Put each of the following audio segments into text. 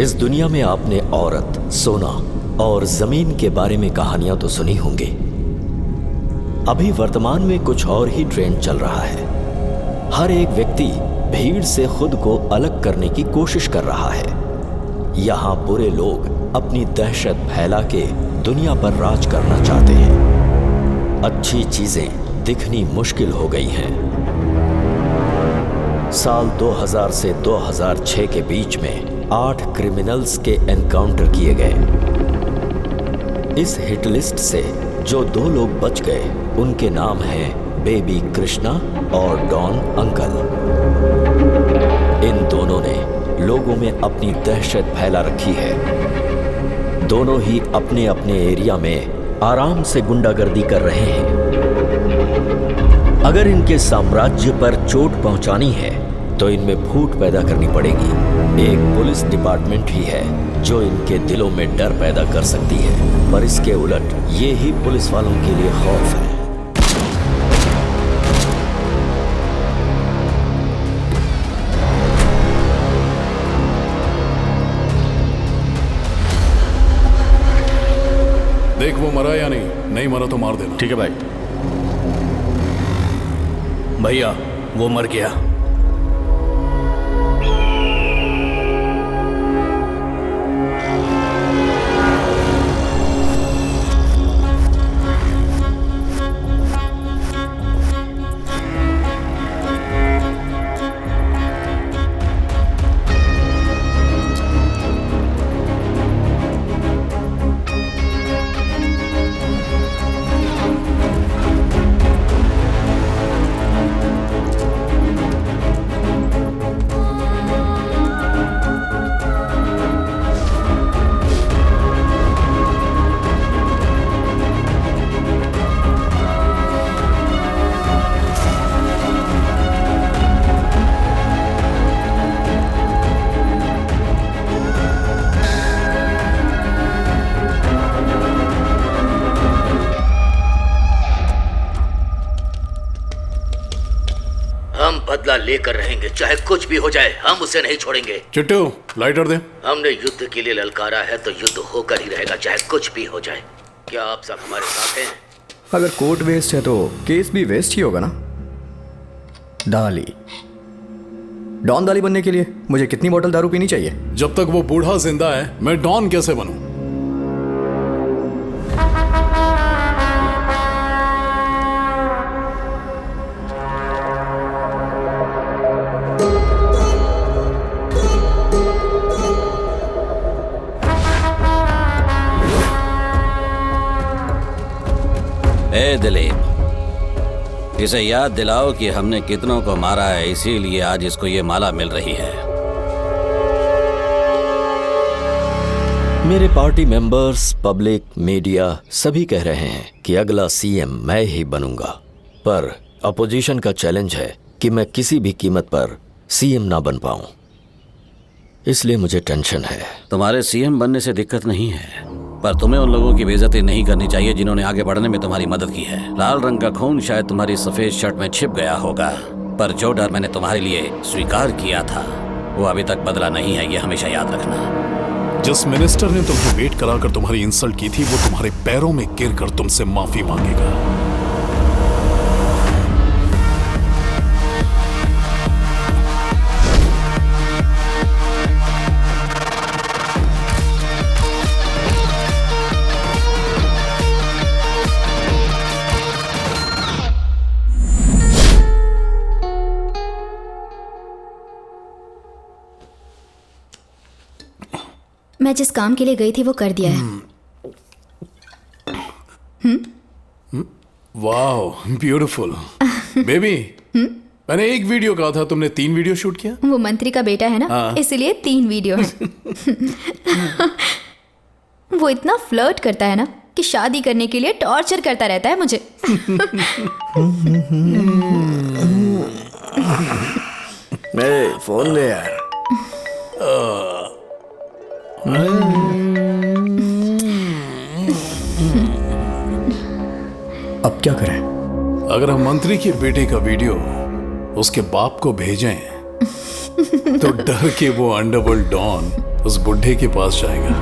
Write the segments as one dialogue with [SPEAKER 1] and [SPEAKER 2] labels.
[SPEAKER 1] इस दुनिया में आपने औरत, सोना और जमीन के बारे में कहानियां तो सुनी होंगी। अभी वर्तमान में कुछ और ही ट्रेंड चल रहा है। हर एक व्यक्ति भीड़ से खुद को अलग करने की कोशिश कर रहा है। यहाँ बुरे लोग अपनी दहशत फैला के दुनिया पर राज करना चाहते हैं। अच्छी चीजें दिखनी मुश्किल हो गई हैं। साल 2000 से 2006 के बीच में 8 क्रिमिनल्स के एनकाउंटर किए गए। इस हिट लिस्ट से जो 2 लोग बच गए उनके नाम हैं बेबी कृष्णा और डॉन अंकल। इन दोनों ने लोगों में अपनी दहशत फैला रखी है। दोनों ही अपने अपने एरिया में आराम से गुंडागर्दी कर रहे हैं। अगर इनके साम्राज्य पर चोट पहुंचानी है तो इनमें फूट पैदा करनी पड़ेगी। एक पुलिस डिपार्टमेंट ही है जो इनके दिलों में डर पैदा कर सकती है, पर इसके उलट ये ही पुलिस वालों के लिए खौफ है।
[SPEAKER 2] देख वो मरा या नहीं, नहीं मरा तो मार देना।
[SPEAKER 3] ठीक है भाई। भैया वो मर गया।
[SPEAKER 4] बदला लेकर रहेंगे, चाहे कुछ भी हो जाए, हम उसे नहीं छोड़ेंगे।
[SPEAKER 2] चिट्टू लाइटर दे।
[SPEAKER 4] हमने युद्ध के लिए ललकारा है तो युद्ध होकर ही रहेगा, चाहे कुछ भी हो जाए। क्या आप सब हमारे साथ हैं?
[SPEAKER 5] अगर कोर्ट वेस्ट है तो केस भी वेस्ट ही होगा ना। दाली, डॉन दाली बनने के लिए मुझे कितनी बोतल दारू पीनी चाहिए?
[SPEAKER 2] जब तक वो बूढ़ा जिंदा है मैं डॉन कैसे बनूं?
[SPEAKER 6] ए दिलीप, इसे याद दिलाओ कि हमने कितनों को मारा है, इसीलिए आज इसको ये माला मिल रही है।
[SPEAKER 1] मेरे पार्टी मेंबर्स, पब्लिक, मीडिया सभी कह रहे हैं कि अगला सीएम मैं ही बनूंगा, पर अपोजिशन का चैलेंज है कि मैं किसी भी कीमत पर सीएम ना बन पाऊं। इसलिए मुझे टेंशन है।
[SPEAKER 6] तुम्हारे सीएम बनने से दिक्कत नहीं है, पर तुम्हें उन लोगों की बेइज्जती नहीं करनी चाहिए जिन्होंने आगे बढ़ने में तुम्हारी मदद की है। लाल रंग का खून शायद तुम्हारी सफेद शर्ट में छिप गया होगा, पर जो डर मैंने तुम्हारे लिए स्वीकार किया था वो अभी तक बदला नहीं है, ये हमेशा याद रखना।
[SPEAKER 2] जिस मिनिस्टर ने तुम्हें वेट कराकर तुम्हारी इंसल्ट की थी वो तुम्हारे पैरों में गिरकर तुमसे माफी मांगेगा।
[SPEAKER 7] मैं जिस काम के लिए गई थी वो कर दिया है।
[SPEAKER 2] वाह, ब्यूटीफुल। बेबी, मैंने एक वीडियो कहा था, तुमने 3 वीडियो शूट किया।
[SPEAKER 7] वो मंत्री का बेटा है ना, इसलिए 3 वीडियो है। वो इतना फ्लर्ट करता है ना कि शादी करने के लिए टॉर्चर करता रहता है मुझे।
[SPEAKER 5] मैं फोन दे यार। अब क्या करें?
[SPEAKER 2] अगर हम मंत्री के बेटे का वीडियो उसके बाप को भेजें तो डर के वो अंडरवर्ल्ड डॉन उस बुढ़े के पास जाएगा।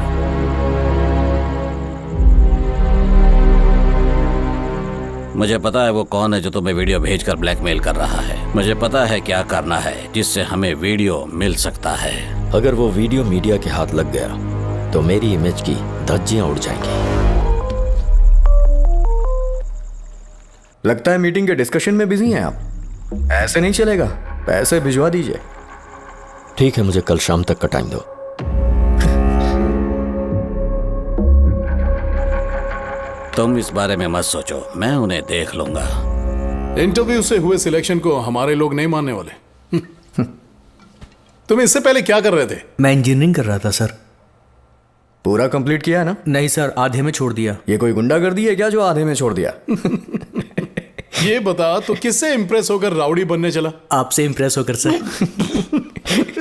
[SPEAKER 6] मुझे पता है वो कौन है जो तुम्हें वीडियो भेजकर ब्लैकमेल कर रहा है। मुझे पता है क्या करना है जिससे हमें वीडियो मिल सकता है।
[SPEAKER 1] अगर वो वीडियो मीडिया के हाथ लग गया तो मेरी इमेज की धज्जियां उड़ जाएंगी।
[SPEAKER 5] लगता है मीटिंग के डिस्कशन में बिजी हैं आप। ऐसे नहीं चलेगा, पैसे भिजवा दीजिए।
[SPEAKER 1] ठीक है, मुझे कल शाम तक का टाइम दो।
[SPEAKER 6] तुम इस बारे में मत सोचो, मैं उन्हें देख लूंगा।
[SPEAKER 2] इंटरव्यू से हुए सिलेक्शन को हमारे लोग नहीं मानने वाले। तुम इससे पहले क्या कर रहे थे?
[SPEAKER 3] मैं इंजीनियरिंग कर रहा था सर।
[SPEAKER 5] पूरा कंप्लीट किया है ना?
[SPEAKER 3] नहीं सर, आधे में छोड़ दिया।
[SPEAKER 5] ये कोई गुंडागर्दी है क्या जो आधे में छोड़ दिया?
[SPEAKER 2] ये बता, तो किससे इंप्रेस होकर राउडी बनने चला?
[SPEAKER 3] आपसे इंप्रेस होकर सर।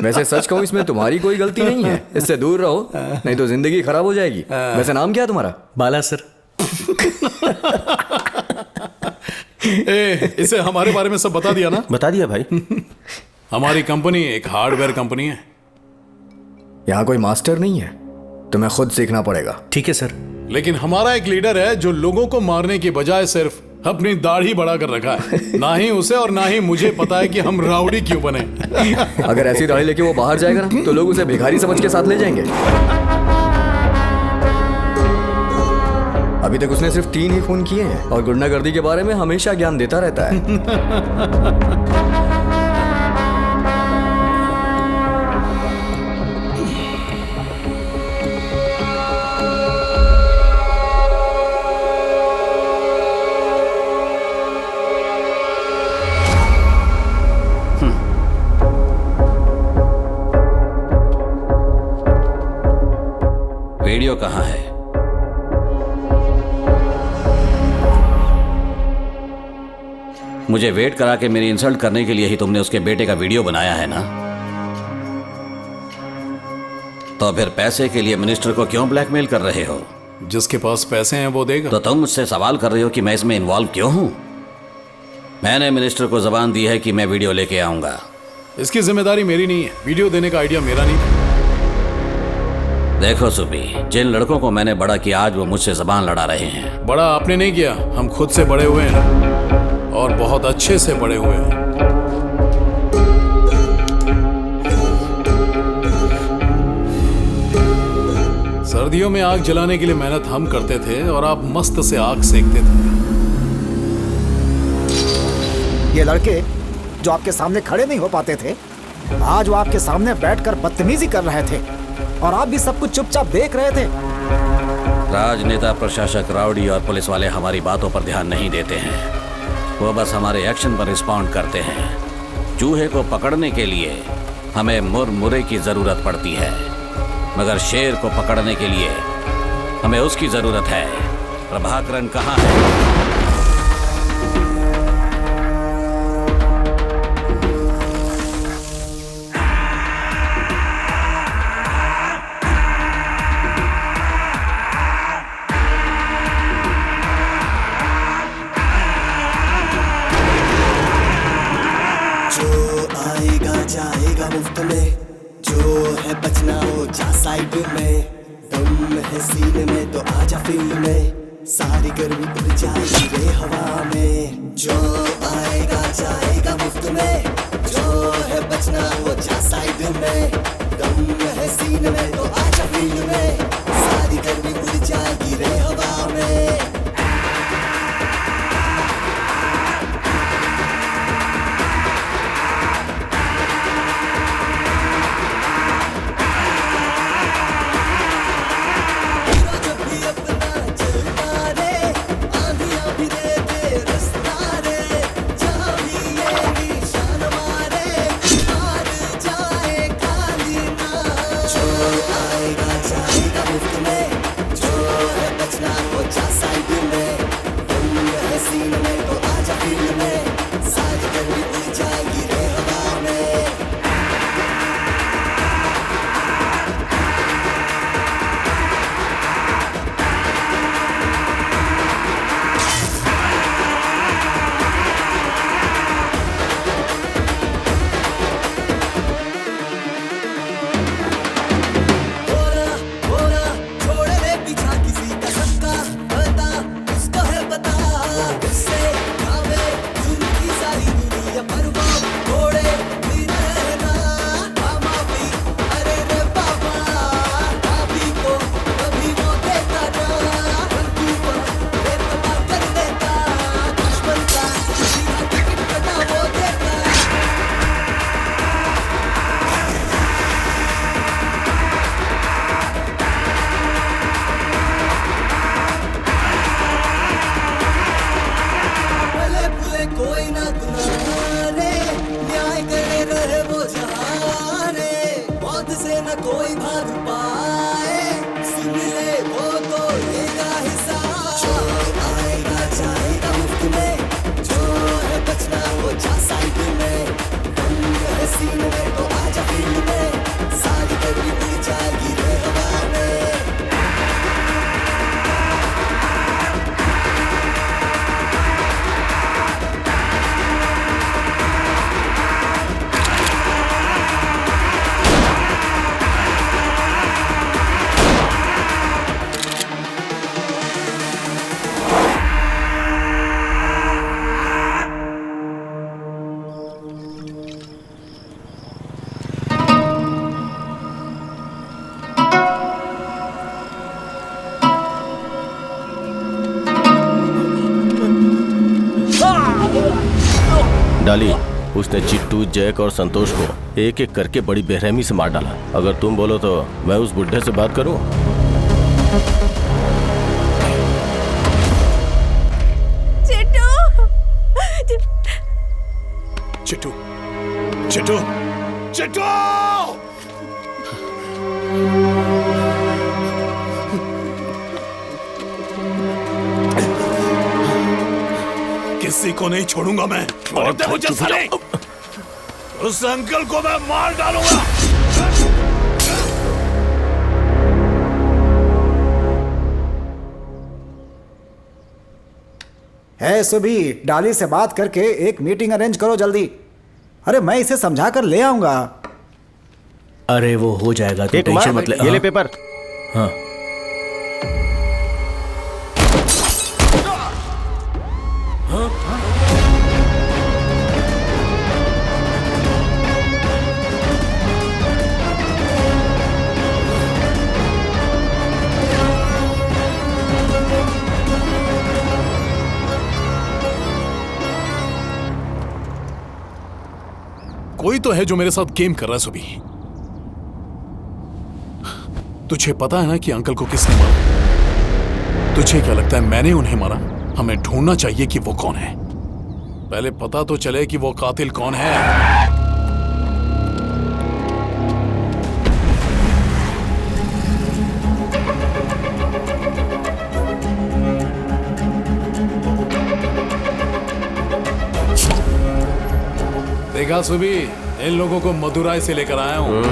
[SPEAKER 5] वैसे सच कहूं इसमें तुम्हारी कोई गलती नहीं है। इससे दूर रहो, नहीं तो जिंदगी खराब हो जाएगी। वैसे नाम क्या है तुम्हारा?
[SPEAKER 3] बाला सर।
[SPEAKER 2] इसे हमारे बारे में सब बता दिया ना?
[SPEAKER 3] बता दिया भाई।
[SPEAKER 2] हमारी कंपनी एक हार्डवेयर कंपनी है।
[SPEAKER 5] यहाँ कोई मास्टर नहीं है, तुम्हें खुद सीखना पड़ेगा।
[SPEAKER 3] ठीक है सर।
[SPEAKER 2] लेकिन हमारा एक लीडर है जो लोगों को मारने की बजाय सिर्फ अपनी दाढ़ी बढ़ा कर रखा है। ना ही उसे और ना ही मुझे पता है कि हम राउडी क्यों बने।
[SPEAKER 5] अगर ऐसी दाढ़ी लेके वो बाहर जाएगा ना तो लोग उसे भिखारी समझ के साथ ले जाएंगे। अभी तक उसने सिर्फ 3 ही खून किए हैं और गुंडागर्दी के बारे में हमेशा ज्ञान देता रहता है।
[SPEAKER 6] वीडियो कहाँ है? मुझे वेट करा के मेरी इंसल्ट करने के लिए ही तुमने उसके बेटे का वीडियो बनाया है ना? तो फिर पैसे के लिए मिनिस्टर को क्यों ब्लैकमेल कर रहे हो?
[SPEAKER 2] जिसके पास पैसे हैं वो देगा।
[SPEAKER 6] तो तुम मुझसे सवाल कर रहे हो कि मैं इसमें इन्वॉल्व क्यों हूं? मैंने मिनिस्टर को जबान दी है कि मैं वीडियो लेके आऊंगा।
[SPEAKER 2] इसकी जिम्मेदारी मेरी नहीं है। वीडियो देने का आइडिया मेरा नहीं था।
[SPEAKER 6] देखो सुबी, जिन लड़कों को मैंने बड़ा किया आज वो मुझसे जबान लड़ा रहे हैं।
[SPEAKER 2] बड़ा आपने नहीं किया, हम खुद से बड़े हुए हैं और बहुत अच्छे से बड़े हुए हैं। सर्दियों में आग जलाने के लिए मेहनत हम करते थे और आप मस्त से आग सेकते थे।
[SPEAKER 8] ये लड़के जो आपके सामने खड़े नहीं हो पाते थे, आज वो आपके सामने बैठकर बदतमीजी कर रहे थे और आप भी सब कुछ चुपचाप देख रहे थे।
[SPEAKER 6] राजनेता, प्रशासक, राउडी और पुलिस वाले हमारी बातों पर ध्यान नहीं देते हैं। वो बस हमारे एक्शन पर रिस्पॉन्ड करते हैं। चूहे को पकड़ने के लिए हमें मुरमुरे की जरूरत पड़ती है, मगर शेर को पकड़ने के लिए हमें उसकी जरूरत है। प्रभाकरन कहाँ है?
[SPEAKER 9] जाएगा मुफ्त में, जो है बचना हो जा साइड में। दम है सीने में तो आजा फील्ड में, सारी गर्मी उड़ जाएगी रे हवा में। जो आएगा जाएगा मुफ्त में, जो है बचना हो जा साइड में। दम है सीने में तो आजा फील्ड में, सारी गर्मी उड़ जाएगी रे हवा में। कोई भाग पाए, सुन ले वो तो लेगा हिसाब। जो आएगा जाएगा मुफ्त में, जो है बचना वो जा साइड में। दम है सीने में तो आजा फील्ड में, सारी गर्मी उड़ जाएगी रे हवा में।
[SPEAKER 10] डाली, उसने चिट्टू, जैक और संतोष को एक एक करके बड़ी बेरहमी से मार डाला। अगर तुम बोलो तो मैं उस बुढ़े से बात करूं?
[SPEAKER 2] चिट्टू, चिट्टू, चिट्टू! किसी को नहीं छोड़ूंगा मैं। मारते मुझे साले! उस अंकल को मैं मार डालूंगा।
[SPEAKER 8] है सुबी, डाली से बात करके एक मीटिंग अरेंज करो जल्दी। अरे मैं इसे समझा कर ले आऊंगा।
[SPEAKER 3] अरे वो हो जाएगा, तो
[SPEAKER 10] एक
[SPEAKER 3] टेंशन
[SPEAKER 10] मार,
[SPEAKER 3] मत ले।
[SPEAKER 10] ये ले
[SPEAKER 3] हाँ,
[SPEAKER 10] पेपर।
[SPEAKER 3] हाँ।
[SPEAKER 2] कोई तो है जो मेरे साथ गेम कर रहा है सुबी। तुझे पता है ना कि अंकल को किसने मारा? तुझे क्या लगता है मैंने उन्हें मारा? हमें ढूंढना चाहिए कि वो कौन है। पहले पता तो चले कि वो कातिल कौन है। देखा सुबी, इन लोगों को मदुराई से लेकर आया हूं।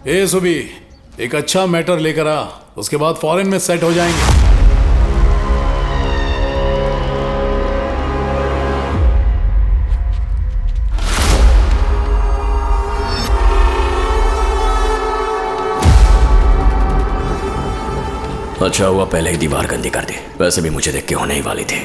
[SPEAKER 2] ए सुबी, एक अच्छा मैटर लेकर आ, उसके बाद फॉरेन में सेट हो जाएंगे।
[SPEAKER 1] अच्छा हुआ पहले ही दीवार गंदी कर दी, वैसे भी मुझे देख के होने ही वाली थी।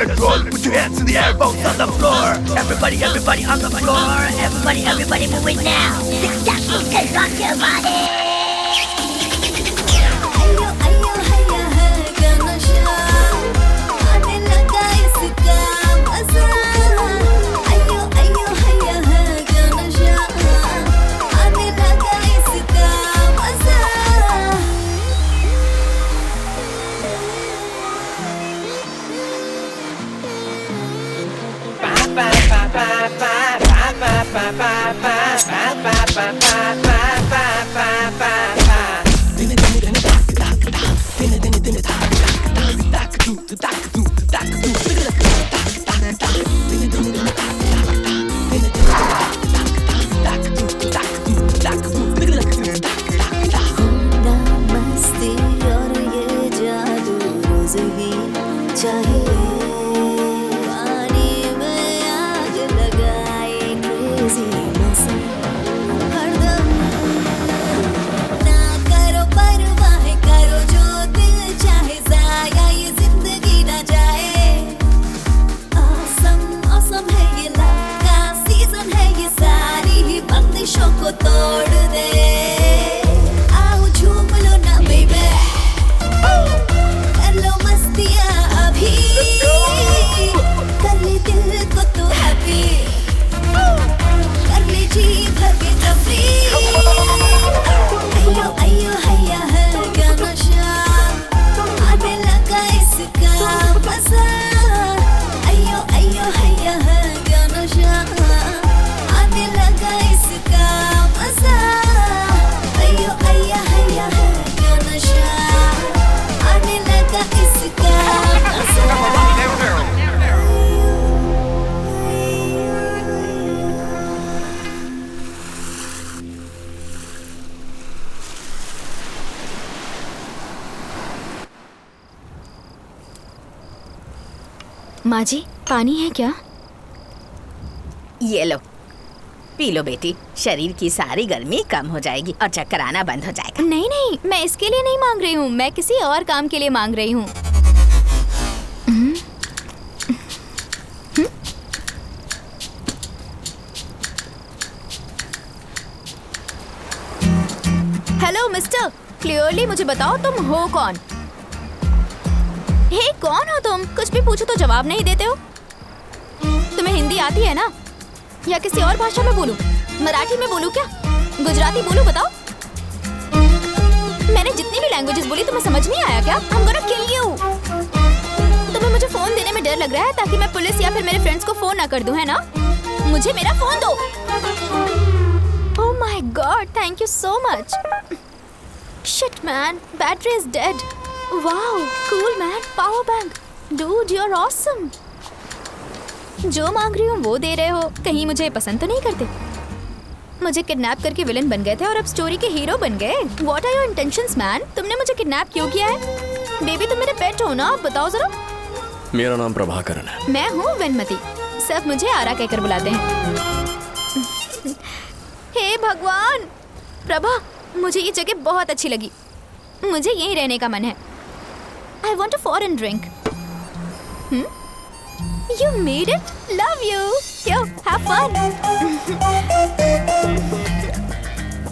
[SPEAKER 11] control. Put your hands in the air, both on the floor. Everybody on the floor. Everybody move it now. Tick-tock, get on your body.
[SPEAKER 7] माँ जी, पानी है क्या?
[SPEAKER 12] ये लो, पी लो बेटी। शरीर की सारी गर्मी कम हो जाएगी और चक्कर आना बंद हो जाएगा।
[SPEAKER 7] नहीं नहीं, मैं इसके लिए नहीं मांग रही हूँ, मैं किसी और काम के लिए मांग रही हूँ। हेलो मिस्टर, क्लियरली मुझे बताओ तुम हो कौन? हे, कौन हो तुम? कुछ भी पूछो तो जवाब नहीं देते हो। तुम्हें हिंदी आती है ना? या किसी और भाषा में बोलूं? मराठी में बोलूं क्या? गुजराती बोलूं? बताओ। मैंने जितनी भी लैंग्वेजेस बोली तुम्हें समझ नहीं आया क्या? I'm gonna kill you। तुम्हें मुझे फोन देने में डर लग रहा है ताकि मैं पुलिस या फिर मेरे फ्रेंड्स को फोन ना कर दूं, है ना? मुझे मेरा फोन दो। Oh my God, thank you so much। Shit man, battery is dead। Wow, cool man, power bank। Dude, you're awesome। जो मांग रही हूँ वो दे रहे हो, कहीं मुझे पसंद तो नहीं करते? मुझे किडनैप करके विलन बन गए थे और अब स्टोरी के हीरो बन गए। What are your intentions, man? तुमने मुझे किडनैप क्यों किया है? बेबी तुम मेरे पेट हो ना, आप बताओ जरा।
[SPEAKER 5] मेरा नाम प्रभाकरण है।
[SPEAKER 7] मैं हूँ वेनमती, सब मुझे आरा कहकर बुलाते हैं। हे भगवान, प्रभा, मुझे ये जगह बहुत अच्छी लगी, मुझे यहीं रहने का मन है। I want a foreign drink। You made it? Love you। Yo, have fun।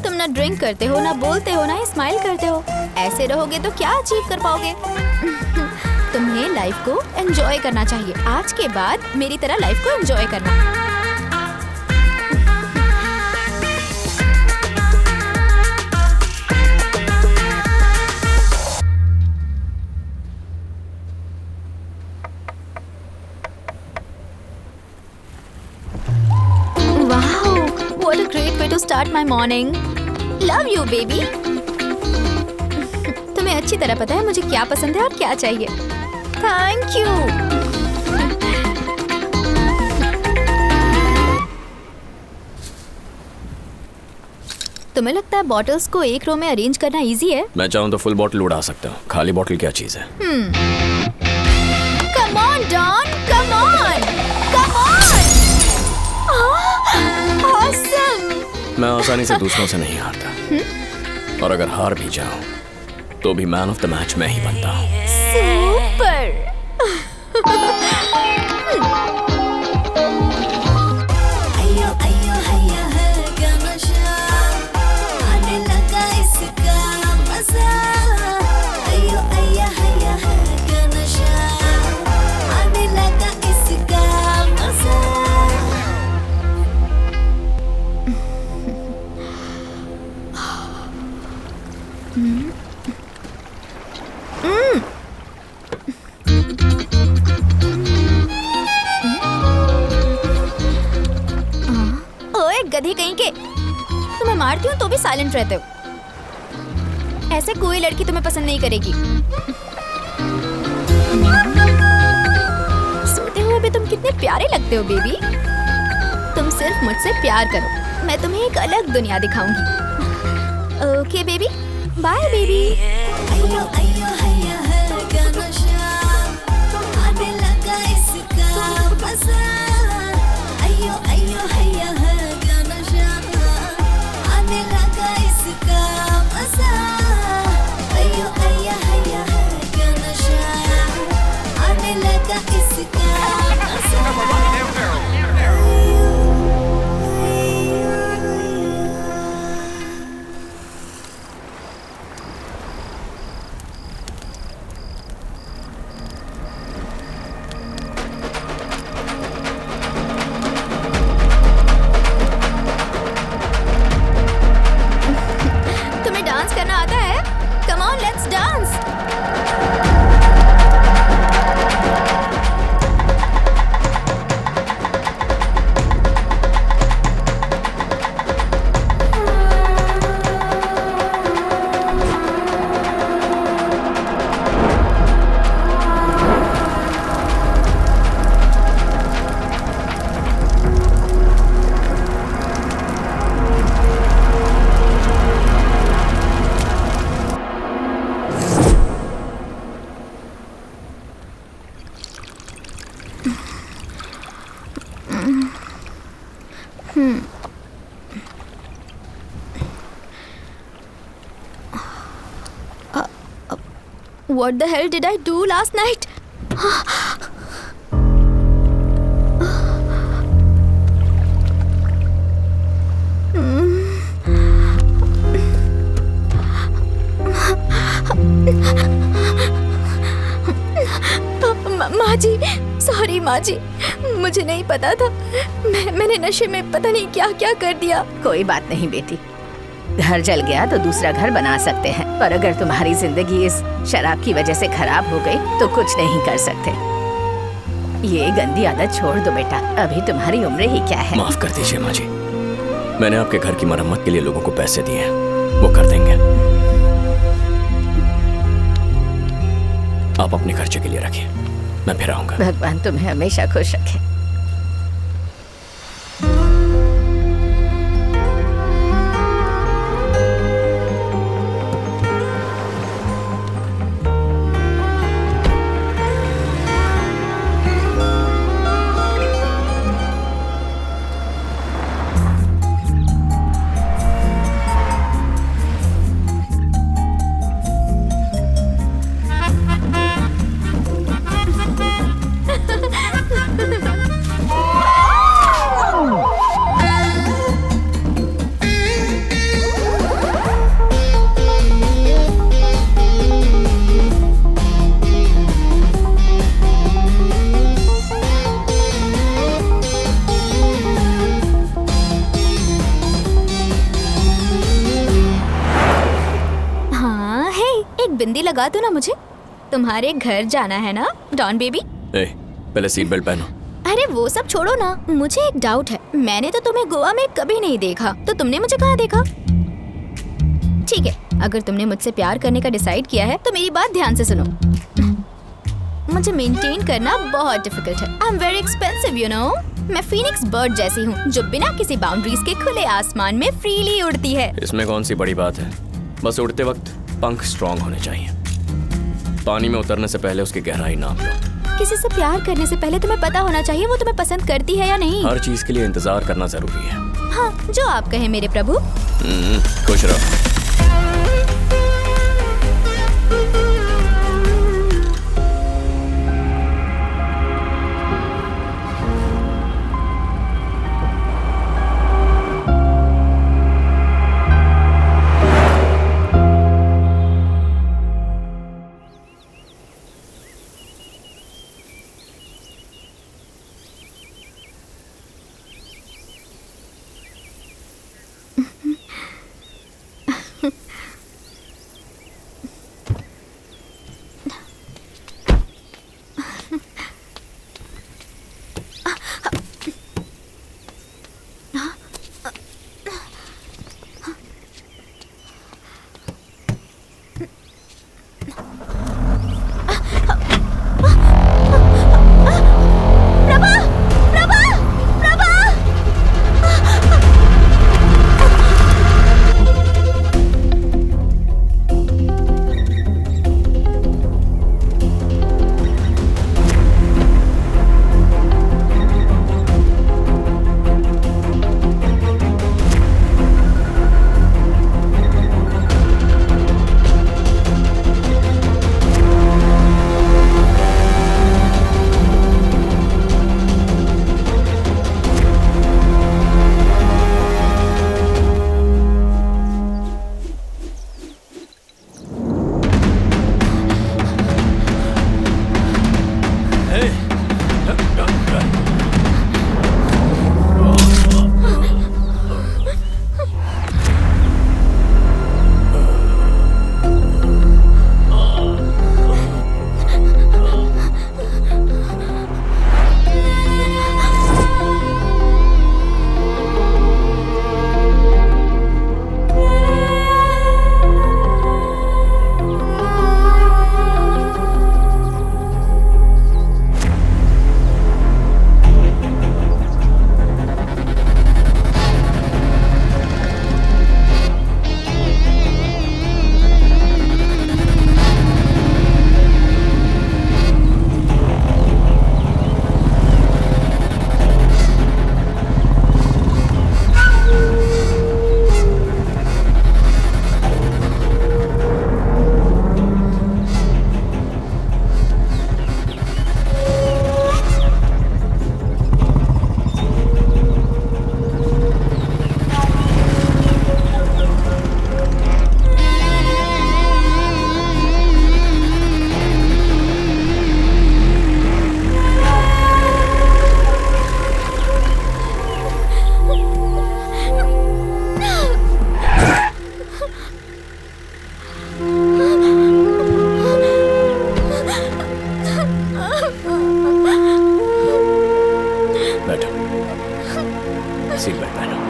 [SPEAKER 7] तुम ना ड्रिंक करते हो, ना बोलते हो, ना स्माइल करते हो। ऐसे रहोगे तो क्या अचीव कर पाओगे? तुम्हें लाइफ को एंजॉय करना चाहिए। आज के बाद मेरी तरह लाइफ को एंजॉय करना। What a great way to start my morning। Love you, baby। तुम्हें अच्छी तरह पता है मुझे क्या पसंद है और क्या चाहिए। Thank you। तुम्हें लगता है बॉटल्स को एक रो में अरेंज करना इजी है?
[SPEAKER 5] मैं चाहूँ तो फुल बॉटल उड़ा सकता हूँ, खाली बॉटल क्या चीज है?
[SPEAKER 7] Come on, Don, come on, come on। Awesome।
[SPEAKER 5] मैं आसानी से दूसरों से नहीं हारता, और अगर हार भी जाऊं तो भी मैन ऑफ द मैच मैं ही बनता हूँ।
[SPEAKER 7] सुपर। गधे कहीं के। तुम्हें मारती हूँ तो भी साइलेंट रहते हो। ऐसे कोई लड़की तुम्हें पसंद नहीं करेगी। सोते हुए भी तुम कितने प्यारे लगते हो बेबी। तुम सिर्फ मुझसे प्यार करो, मैं तुम्हें एक अलग दुनिया दिखाऊंगी। Okay baby, bye baby.
[SPEAKER 13] अयो अयो हैया है क्या नशा, आने लगा इसका मजा। अयो अयो हैया है क्या नशा, आने लगा इसका मजा। अयो अयो हैया है क्या नशा, आने लगा इसका मजा।
[SPEAKER 7] करना आता है? Come on, let's dance. What the hell did I do last night? माँ जी, सॉरी माँ जी, मुझे नहीं पता था। मैंने नशे में पता नहीं क्या क्या कर दिया।
[SPEAKER 12] कोई बात नहीं बेटी, घर जल गया तो दूसरा घर बना सकते हैं, पर अगर तुम्हारी जिंदगी इस शराब की वजह से खराब हो गई तो कुछ नहीं कर सकते। ये गंदी आदत छोड़ दो बेटा, अभी तुम्हारी उम्र ही क्या है।
[SPEAKER 5] माफ कर दीजिए माँ जी, मैंने आपके घर की मरम्मत के लिए लोगों को पैसे दिए हैं, वो कर देंगे। आप अपने खर्चे के लिए रखिए, मैं फिर आऊंगा।
[SPEAKER 12] भगवान तुम्हें हमेशा खुश रखे।
[SPEAKER 7] बिंदी लगा दो ना मुझे, तुम्हारे घर जाना है ना डॉन बेबी।
[SPEAKER 5] पहले सीट बेल्ट पहनो।
[SPEAKER 7] अरे वो सब छोड़ो ना, मुझे एक डाउट है। मैंने तो तुम्हें गोवा में कभी नहीं देखा, तो तुमने मुझे कहाँ देखा? ठीक है, अगर तुमने मुझसे प्यार करने का डिसाइड किया है तो मेरी बात ध्यान से सुनो। मुझे मेंटेन करना बहुत डिफिकल्ट है। I am very expensive you know. मैं फीनिक्स बर्ड जैसी हूँ जो बिना किसी बाउंड्रीज के खुले आसमान में फ्रीली उड़ती है।
[SPEAKER 5] इसमें कौन सी बड़ी बात है, बस उड़ते वक्त पंख स्ट्रॉन्ग होने चाहिए। पानी में उतरने से पहले उसकी गहराई नाप लो।
[SPEAKER 7] किसी से प्यार करने से पहले तुम्हें पता होना चाहिए वो तुम्हें पसंद करती है या नहीं।
[SPEAKER 5] हर चीज के लिए इंतजार करना जरूरी है।
[SPEAKER 7] हाँ, जो आप कहें मेरे प्रभु।
[SPEAKER 5] खुश रहो।
[SPEAKER 3] सीट बेल्ट पहनो।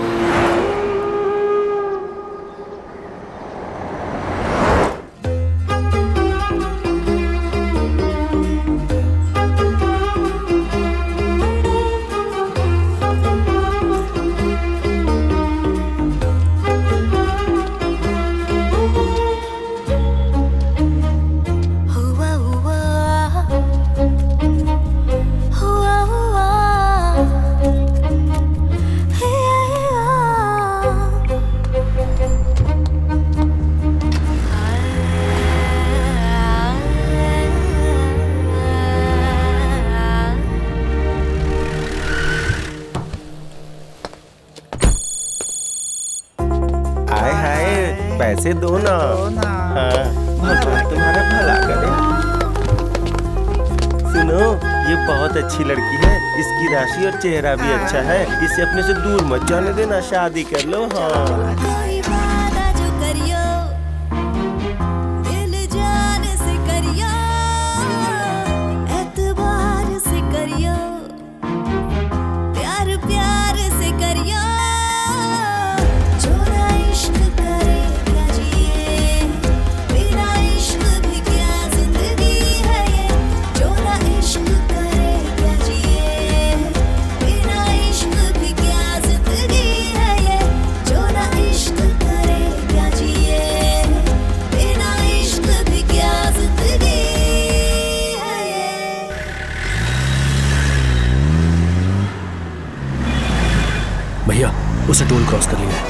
[SPEAKER 14] हाय हाय, पैसे दो ना। हाँ, भगवान तुम्हारा भला करे। सुनो, ये बहुत अच्छी लड़की है, इसकी राशि और चेहरा भी अच्छा है, इसे अपने से दूर मत जाने देना, शादी कर लो। हाँ,
[SPEAKER 13] कोई वादा जो करियो, दिल जान से करियो, एतबार से करियो, प्यार प्यार से करियो, जो ना इश्क करे क्या जिए, बिना इश्क भी क्या जिंदगी है ये, जो ना इश्क करे क्या जिए, बिना इश्क भी क्या जिंदगी है ये, जो ना इश्क करे क्या जिए, बिना इश्क भी क्या जिंदगी है ये।
[SPEAKER 3] भैया उसे टोल क्रॉस कर लिया है।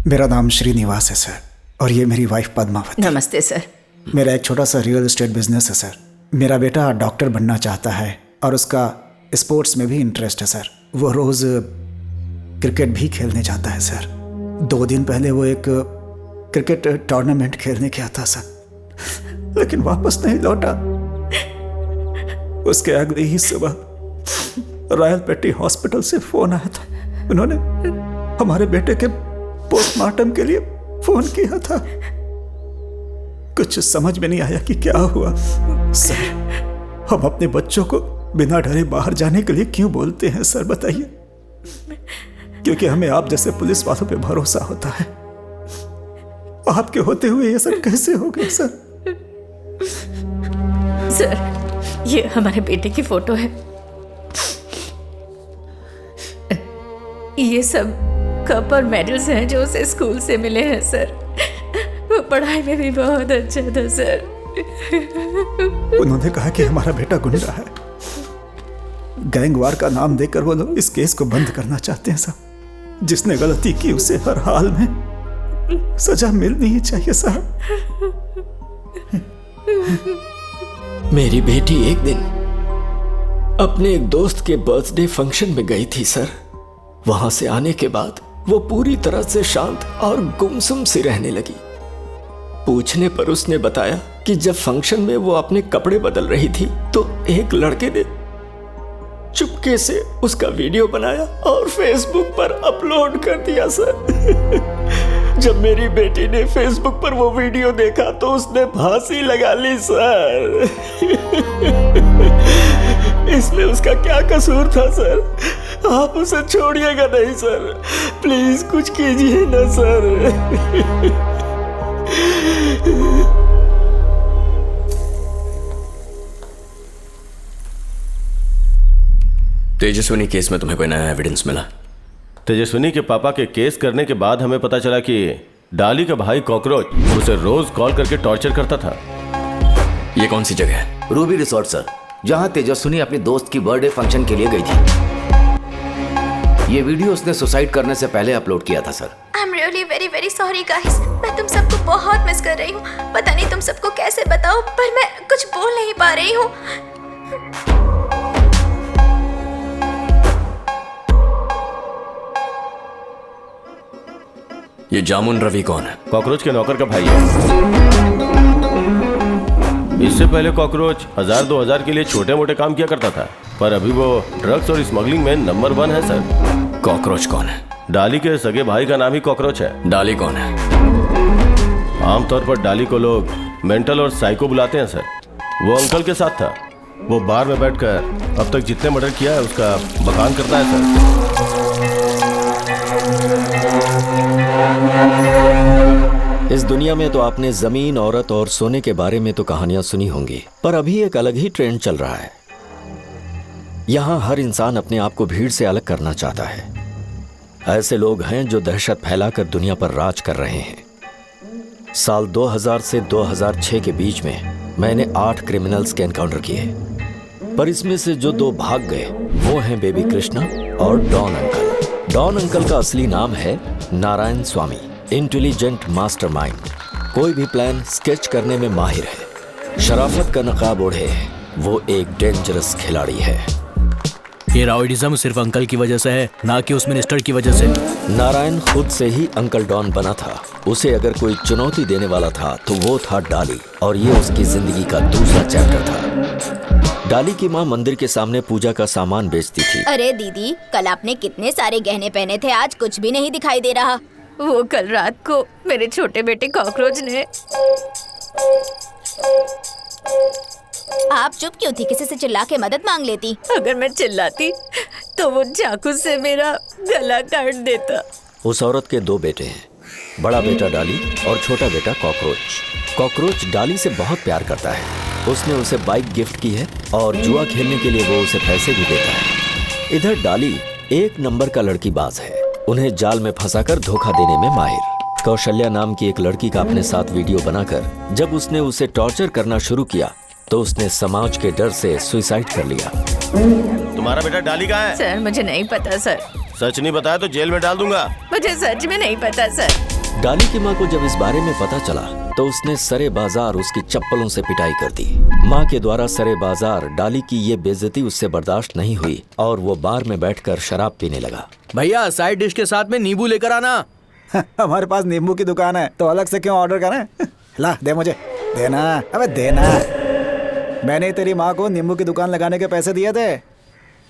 [SPEAKER 8] मेरा नाम श्रीनिवास है सर, और ये मेरी वाइफ पद्मावती।
[SPEAKER 12] नमस्ते सर।
[SPEAKER 8] मेरा एक छोटा सा रियल एस्टेट बिजनेस है सर। मेरा बेटा डॉक्टर बनना चाहता है और उसका स्पोर्ट्स में भी इंटरेस्ट है सर। वो रोज़ क्रिकेट भी खेलने जाता है सर। 2 दिन पहले वो एक क्रिकेट टूर्नामेंट खेलने गया था सर, लेकिन वापस नहीं लौटा। उसके अगले ही सुबह रॉयल पेटी हॉस्पिटल से फ़ोन आया था। उन्होंने हमारे बेटे के पोस्टमार्टम के लिए फोन किया था। कुछ समझ में नहीं आया कि क्या हुआ सर। हम अपने बच्चों को बिना डरे बाहर जाने के लिए क्यों बोलते हैं सर, बताइए? क्योंकि हमें आप जैसे पुलिस वालों पे भरोसा होता है। आपके होते हुए ये सब कैसे हो गया सर?
[SPEAKER 12] सर, ये हमारे बेटे की फोटो है। ये सब कप और मेडल्स हैं जो उसे स्कूल से मिले हैं सर। वो पढ़ाई में भी बहुत अच्छा था सर।
[SPEAKER 8] उन्होंने कहा कि हमारा बेटा गुंडा है। गैंगवार का नाम देकर वो लोग इस केस को बंद करना चाहते हैं साहब। जिसने गलती की उसे हर हाल में सजा मिलनी ही चाहिए साहब।
[SPEAKER 1] मेरी बेटी एक दिन अपने एक दोस्त के बर्थडे फंक्शन में गई थी सर। वहां से आने के बाद वो पूरी तरह से शांत और गुमसुम सी रहने लगी। पूछने पर उसने बताया कि जब फंक्शन में वो अपने कपड़े बदल रही थी तो एक लड़के ने चुपके से उसका वीडियो बनाया और फेसबुक पर अपलोड कर दिया सर। जब मेरी बेटी ने फेसबुक पर वो वीडियो देखा तो उसने फांसी लगा ली सर। इसमें उसका क्या कसूर था सर? आप उसे छोड़िएगा नहीं सर, प्लीज कुछ कीजिए ना सर।
[SPEAKER 5] तेजस्विनी केस में तुम्हें कोई नया एविडेंस मिला?
[SPEAKER 10] तेजस्विनी के पापा के केस करने के बाद हमें पता चला कि डाली का भाई कॉकरोच उसे रोज कॉल करके टॉर्चर करता था।
[SPEAKER 5] ये कौन सी जगह है?
[SPEAKER 4] रूबी रिसोर्ट सर, जहां तेजस्विनी अपनी दोस्त की बर्थडे फंक्शन के लिए गई थी। ये वीडियो उसने सुसाइड करने से पहले अपलोड किया था sir.
[SPEAKER 7] I am really very very sorry guys, मैं तुम सबको बहुत मिस कर रही हूँ। पता नहीं तुम सबको कैसे बताऊँ, पर मैं कुछ बोल नहीं पा रही हूँ।
[SPEAKER 5] ये जामुन रवि कौन है?
[SPEAKER 10] कॉकरोच के नौकर का भाई है। इससे पहले कॉकरोच 1000-2000 के लिए छोटे मोटे काम किया करता था, पर अभी वो ड्रग्स और स्मगलिंग में नंबर 1 है सर।
[SPEAKER 5] कॉकरोच कौन है?
[SPEAKER 10] डाली के सगे भाई का नाम ही कॉकरोच है।
[SPEAKER 5] डाली कौन है?
[SPEAKER 10] आमतौर पर डाली को लोग मेंटल और साइको बुलाते हैं सर। वो अंकल के साथ था। वो बार में बैठकर अब तक जितने मर्डर किया है उसका बखान करता है सर।
[SPEAKER 1] इस दुनिया में तो आपने जमीन, औरत और सोने के बारे में तो कहानियां सुनी होंगी, पर अभी एक अलग ही ट्रेंड चल रहा है। यहां हर इंसान अपने आप को भीड़ से अलग करना चाहता है। ऐसे लोग हैं जो दहशत फैलाकर दुनिया पर राज कर रहे हैं। साल 2000 से 2006 के बीच में मैंने 8 क्रिमिनल्स के एनकाउंटर किए, पर इसमें से जो 2 भाग गए वो हैं बेबी कृष्णा और डॉन अंकल। डॉन अंकल का असली नाम है नारायण स्वामी, इंटेलिजेंट मास्टरमाइंड। कोई भी प्लान स्केच करने में माहिर है। शराफत का नकाब ओढ़े वो एक डेंजरस खिलाड़ी है।
[SPEAKER 3] ये राउडीज़म सिर्फ अंकल की वजह से है, ना कि उस मिनिस्टर की वजह से।
[SPEAKER 1] नारायण खुद से ही अंकल डॉन बना था। उसे अगर कोई चुनौती देने वाला था तो वो था डाली, और ये उसकी जिंदगी का दूसरा चैप्टर था। डाली की माँ मंदिर के सामने पूजा का सामान बेचती थी।
[SPEAKER 7] अरे दीदी, कल आपने कितने सारे गहने पहने थे, आज कुछ भी नहीं दिखाई दे रहा।
[SPEAKER 12] वो कल रात को मेरे छोटे बेटे कॉकरोच ने।
[SPEAKER 7] आप चुप क्यों थी? किसी से चिल्ला के मदद मांग लेती।
[SPEAKER 12] अगर मैं चिल्लाती तो वो चाकू से मेरा गला काट देता।
[SPEAKER 1] उस औरत के 2 बेटे हैं, बड़ा बेटा डाली और छोटा बेटा कॉकरोच। कॉकरोच डाली से बहुत प्यार करता है। उसने उसे बाइक गिफ्ट की है और जुआ खेलने के लिए वो उसे पैसे भी देता है। इधर डाली एक नंबर का लड़कीबाज है। उन्हें जाल में फंसाकर धोखा देने में माहिर। कौशल्या नाम की एक लड़की का अपने साथ वीडियो बनाकर जब उसने उसे टॉर्चर करना शुरू किया तो उसने समाज के डर से सुसाइड कर लिया।
[SPEAKER 10] तुम्हारा बेटा डाली कहाँ है?
[SPEAKER 12] सर मुझे नहीं पता सर।
[SPEAKER 10] सच नहीं बताया तो जेल में डाल दूंगा।
[SPEAKER 12] मुझे सच में नहीं पता सर।
[SPEAKER 1] डाली की माँ को जब इस बारे में पता चला तो उसने सरे बाजार उसकी चप्पलों से पिटाई कर दी। माँ के द्वारा सरे बाजार डाली की ये बेइज्जती उससे बर्दाश्त नहीं हुई और वो बार में बैठकर शराब पीने लगा।
[SPEAKER 3] भैया साइड डिश के साथ में नींबू लेकर आना।
[SPEAKER 8] हमारे पास नींबू की दुकान है तो अलग से क्यों ऑर्डर करें? ला दे मुझे, देना। अबे देना। मैंने तेरी माँ को नींबू की दुकान लगाने के पैसे दिए थे।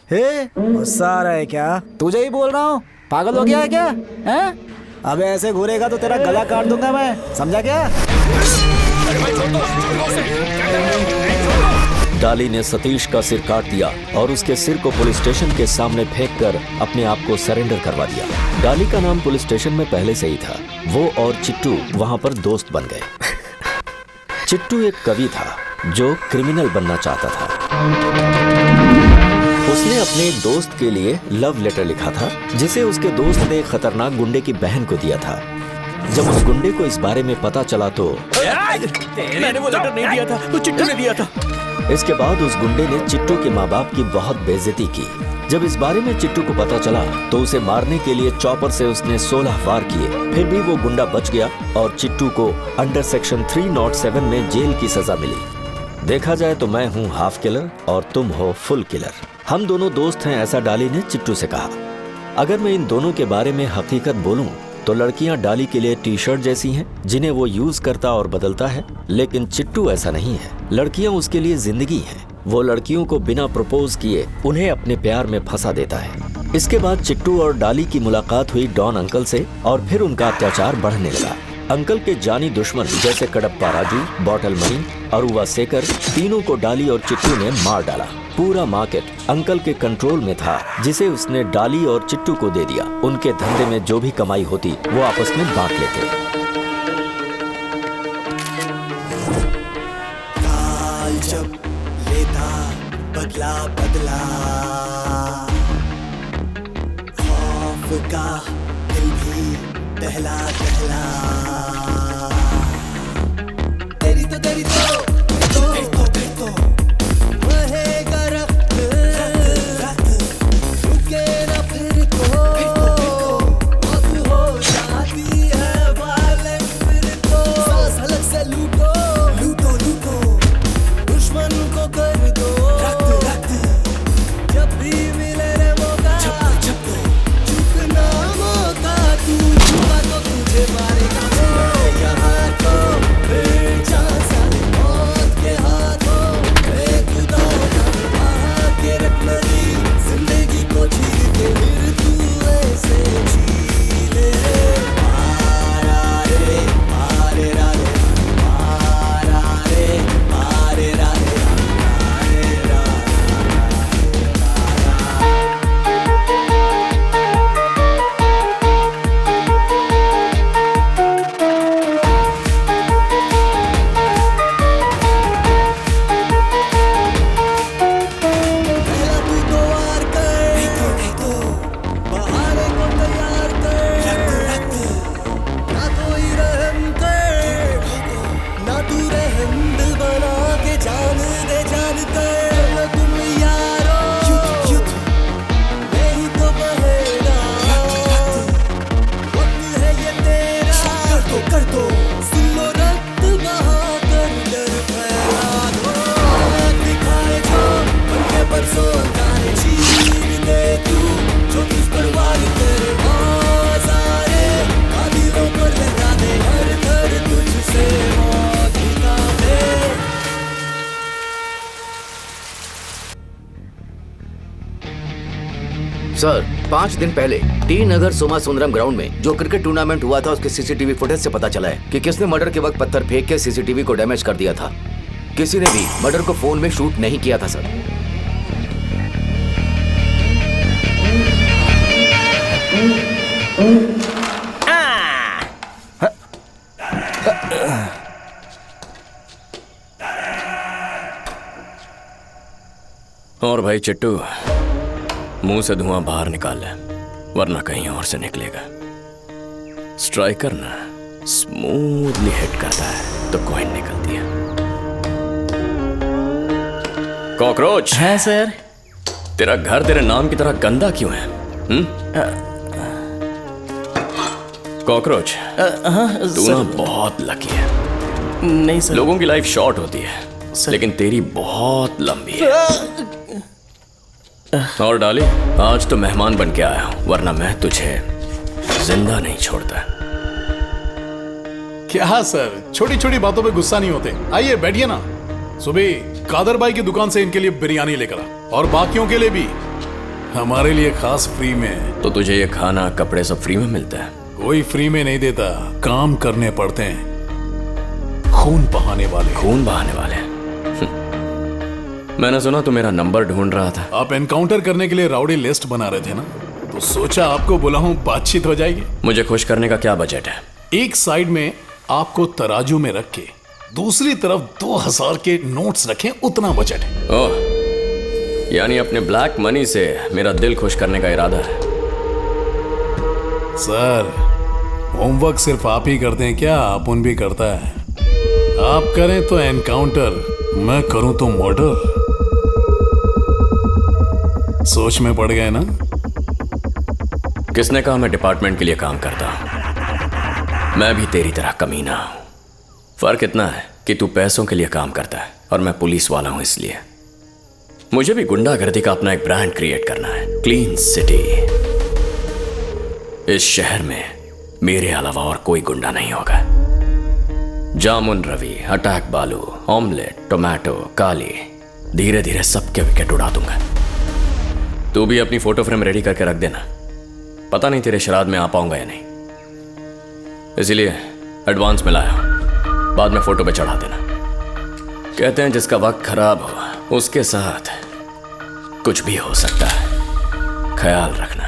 [SPEAKER 8] हे गुस्सा आ रहा है क्या? तुझे ही बोल रहा हूँ, पागल हो गया है क्या? हैं? अबे ऐसे घूरेगा तो तेरा गला काट दूंगा मैं, समझा क्या?
[SPEAKER 1] डाली ने सतीश का सिर काट दिया और उसके सिर को पुलिस स्टेशन के सामने फेंककर अपने आप को सरेंडर करवा दिया। डाली का नाम पुलिस स्टेशन में पहले से ही था। वो और चिट्टू वहां पर दोस्त बन गए। चिट्टू एक कवि था जो क्रिमिनल बनना चाहता था। उसने अपने एक दोस्त के लिए लव लेटर लिखा था जिसे उसके दोस्त ने एक खतरनाक गुंडे की बहन को दिया था। जब उस गुंडे को इस बारे में पता चला तो
[SPEAKER 3] मैंने वो लेटर नहीं दिया था, वो चिट्टू ने दिया था।
[SPEAKER 1] इसके बाद उस गुंडे ने चिट्टू के माँ बाप की बहुत बेइज्जती की। जब इस बारे में चिट्टू को पता चला तो उसे मारने के लिए चॉपर से उसने 16 वार किए। फिर भी वो गुंडा बच गया और चिट्टू को अंडर सेक्शन 307 में जेल की सजा मिली। देखा जाए तो मैं हूँ हाफ किलर और तुम हो फुल किलर। हम दोनों दोस्त हैं, ऐसा डाली ने चिट्टू से कहा। अगर मैं इन दोनों के बारे में हकीकत बोलूं तो लड़कियां डाली के लिए टी शर्ट जैसी हैं जिन्हें वो यूज करता और बदलता है, लेकिन चिट्टू ऐसा नहीं है। लड़कियां उसके लिए जिंदगी हैं। वो लड़कियों को बिना प्रपोज किए उन्हें अपने प्यार में फंसा देता है। इसके बाद चिट्टू और डाली की मुलाकात हुई डॉन अंकल से और फिर उनका अत्याचार बढ़ने लगा। अंकल के जानी दुश्मन जैसे कडप्पा राजू, बॉटल मनी, अरुवा सेकर, तीनों को डाली और चिट्टू ने मार डाला। पूरा मार्केट अंकल के कंट्रोल में था, जिसे उसने डाली और चिट्टू को दे दिया। उनके धंधे में जो भी कमाई होती वो आपस में बांट लेते।
[SPEAKER 9] काल जब लेता बदला बदला, खौफ का दिल भी दहला दहला। तेरी तो बहेगा रक्त, रुके ना फिर को, मौत हो जाती है वायलेंट फिर को। सांस अलग से लूटो लूटो लूटो, दुश्मन को कर दो रक्त रक्त। जब भी मिले रे मौका झुकना मौका, तू झुका तो तुझे मारेगा यहाँ तो फिर जान सारे मौत के हाथों। एक खुदा बहा के रख नदी, जिंदगी को जी के फिर तू ऐसे जी ले। मारा रे मारे रारे, मारा रे मारे रारे, मारे रारे। पहला तू तो वार कर, बहाने को तैयार कर, ना कोई रहम कर, ना तू रहम दिल बना के जान दे जान कर। तुम यारो नहीं तो बहेगा, वक्त है ये तेरा, कर दो सुन लो रक्त बहा कर, डर फैला दो। दिखाए जो उनके परसों तारे, चीर दे तू जो तुझ पर वार करे। औज़ारे काबिलों पर लगा दे, हर घर तुझसे मौत मिटा दे।
[SPEAKER 4] सर 5 दिन पहले टी नगर सोमा सुंदरम ग्राउंड में जो क्रिकेट टूर्नामेंट हुआ था, उसके सीसीटीवी फुटेज से पता चला है कि किसने मर्डर के वक्त पत्थर फेंक के सीसीटीवी को डैमेज कर दिया था। किसी ने भी मर्डर को फोन में शूट नहीं किया था सर।
[SPEAKER 3] और भाई चिट्टू, मुंह से धुआं बाहर निकाल ले, वरना कहीं और से निकलेगा। स्ट्राइकर ना स्मूथली हिट करता है तो कॉइन निकलती है। कॉकरोच
[SPEAKER 15] है सर।
[SPEAKER 3] तेरा घर तेरे नाम की तरह गंदा क्यों है? कॉकरोच तू ना बहुत लकी है।
[SPEAKER 15] नहीं सर।
[SPEAKER 3] लोगों की लाइफ शॉर्ट होती है, लेकिन तेरी बहुत लंबी है। और डाली, आज तो मेहमान बन के आया हूं, वरना मैं तुझे जिंदा नहीं छोड़ता।
[SPEAKER 2] क्या सर, छोटी छोटी बातों पे गुस्सा नहीं होते। आइए बैठिए ना। सुबह कादर भाई की दुकान से इनके लिए बिरयानी लेकर आ, और बाकियों के लिए भी हमारे लिए खास फ्री में।
[SPEAKER 3] तो तुझे ये खाना कपड़े सब फ्री में मिलता है?
[SPEAKER 2] कोई फ्री में नहीं देता, काम करने पड़ते हैं। खून बहाने वाले।
[SPEAKER 3] खून बहाने वाले? मैंने सुना तू मेरा नंबर ढूंढ रहा था।
[SPEAKER 2] आप एनकाउंटर करने के लिए राउडी लिस्ट बना रहे थे ना, तो सोचा आपको बुलाऊं, बातचीत हो जाएगी।
[SPEAKER 3] मुझे खुश करने का क्या बजट है?
[SPEAKER 2] एक साइड में आपको तराजू में रख के दूसरी तरफ 2000 के नोट्स रखें, उतना बजट है।
[SPEAKER 3] ओह, यानी अपने ब्लैक मनी से मेरा दिल खुश करने का इरादा है?
[SPEAKER 2] सर, होमवर्क सिर्फ आप ही करते हैं क्या? अपुन भी करता है। आप करें तो एनकाउंटर, मैं करूं तो मर्डर। सोच में पड़ गए ना?
[SPEAKER 3] किसने कहा मैं डिपार्टमेंट के लिए काम करता हूं? मैं भी तेरी तरह कमीना हूं। फर्क इतना है कि तू पैसों के लिए काम करता है और मैं पुलिस वाला हूं। इसलिए मुझे भी गुंडागर्दी का अपना एक ब्रांड क्रिएट करना है। Clean city. इस शहर में मेरे अलावा और कोई गुंडा नहीं होगा। जामुन रवि, अटैक बालू, ऑमलेट, टोमेटो, काली, धीरे धीरे सबके विकेट उड़ा दूंगा। तू भी अपनी फोटो फ्रेम रेडी करके रख देना। पता नहीं तेरे श्राद्ध में आ पाऊंगा या नहीं, इसीलिए एडवांस में लाया हूं। बाद में फोटो पे चढ़ा देना। कहते हैं जिसका वक्त खराब हो उसके साथ कुछ भी हो सकता है, ख्याल रखना।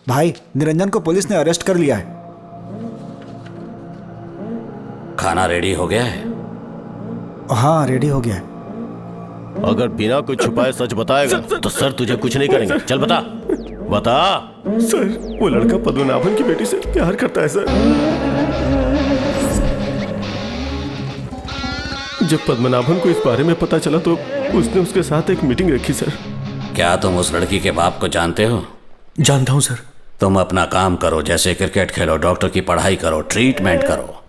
[SPEAKER 8] भाई, निरंजन को पुलिस ने अरेस्ट कर लिया है।
[SPEAKER 6] खाना रेडी हो गया है?
[SPEAKER 8] हाँ, रेडी हो गया है।
[SPEAKER 10] अगर बिना कुछ छुपाए सच बताएगा तो सर तुझे कुछ नहीं करेंगे। चल बता बता।
[SPEAKER 14] सर, वो लड़का पद्मनाभन की बेटी से प्यार करता है सर। जब पद्मनाभन को इस बारे में पता चला तो उसने उसके साथ एक मीटिंग रखी सर।
[SPEAKER 6] क्या तुम उस लड़की के बाप को जानते हो?
[SPEAKER 14] जानता हूँ सर।
[SPEAKER 6] तुम अपना काम करो, जैसे क्रिकेट खेलो, डॉक्टर की पढ़ाई करो, ट्रीटमेंट करो।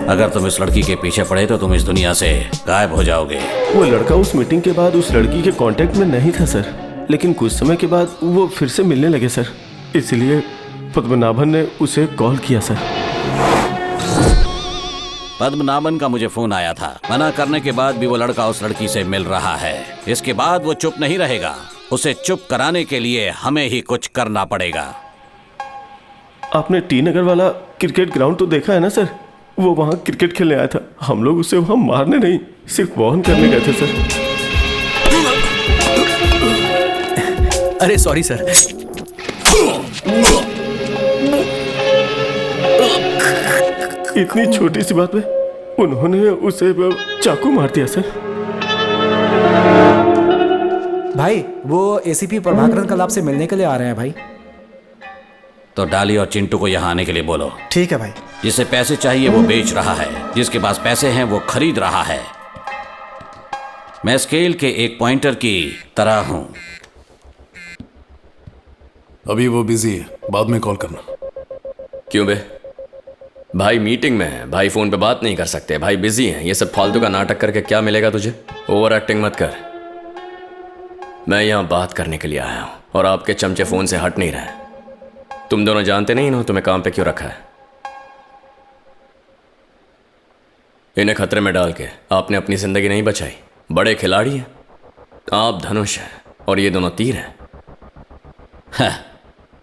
[SPEAKER 6] अगर तुम इस लड़की के पीछे पड़े तो तुम इस दुनिया से गायब हो जाओगे।
[SPEAKER 14] वो लड़का उस मीटिंग के बाद उस लड़की के कांटेक्ट में नहीं था सर, लेकिन कुछ समय के बाद वो फिर से मिलने लगे सर। इसलिए पद्मनाभन ने उसे कॉल किया सर।
[SPEAKER 6] पद्मनाभन का मुझे फोन आया था। मना करने के बाद भी वो लड़का उस लड़की से मिल रहा है। इसके बाद वो चुप नहीं रहेगा। उसे चुप कराने के लिए हमें ही कुछ करना पड़ेगा।
[SPEAKER 14] आपने टी नगर वाला क्रिकेट ग्राउंड तो देखा है ना सर? वो वहाँ क्रिकेट खेलने आया था। हम लोग उसे वहाँ मारने नहीं, सिर्फ वार्न करने गए थे सर।
[SPEAKER 5] अरे सॉरी सर।
[SPEAKER 14] इतनी छोटी सी बात में उन्होंने उसे चाकू मार दिया सर।
[SPEAKER 8] भाई, वो एसीपी प्रभाकरन कल आपसे मिलने के लिए आ रहे हैं भाई।
[SPEAKER 6] तो डाली और चिंटू को यहाँ आने के लिए बोलो।
[SPEAKER 8] ठीक है भाई।
[SPEAKER 6] जिसे पैसे चाहिए वो बेच रहा है, जिसके पास पैसे हैं वो खरीद रहा है। मैं स्केल के एक पॉइंटर की तरह हूं।
[SPEAKER 2] अभी वो बिजी है, बाद में कॉल करना।
[SPEAKER 3] क्यों बे? भाई मीटिंग में है, भाई फोन पे बात नहीं कर सकते, भाई बिजी हैं। ये सब फालतू का नाटक करके क्या मिलेगा तुझे? ओवर एक्टिंग मत कर। मैं यहाँ बात करने के लिए आया हूँ और आपके चमचे फोन से हट नहीं रहे। तुम दोनों जानते नहीं इन्होंने तुम्हें काम पे क्यों रखा है। इन्हें खतरे में डाल के आपने अपनी जिंदगी नहीं बचाई। बड़े खिलाड़ी हैं आप, धनुष हैं और ये दोनों तीर हैं।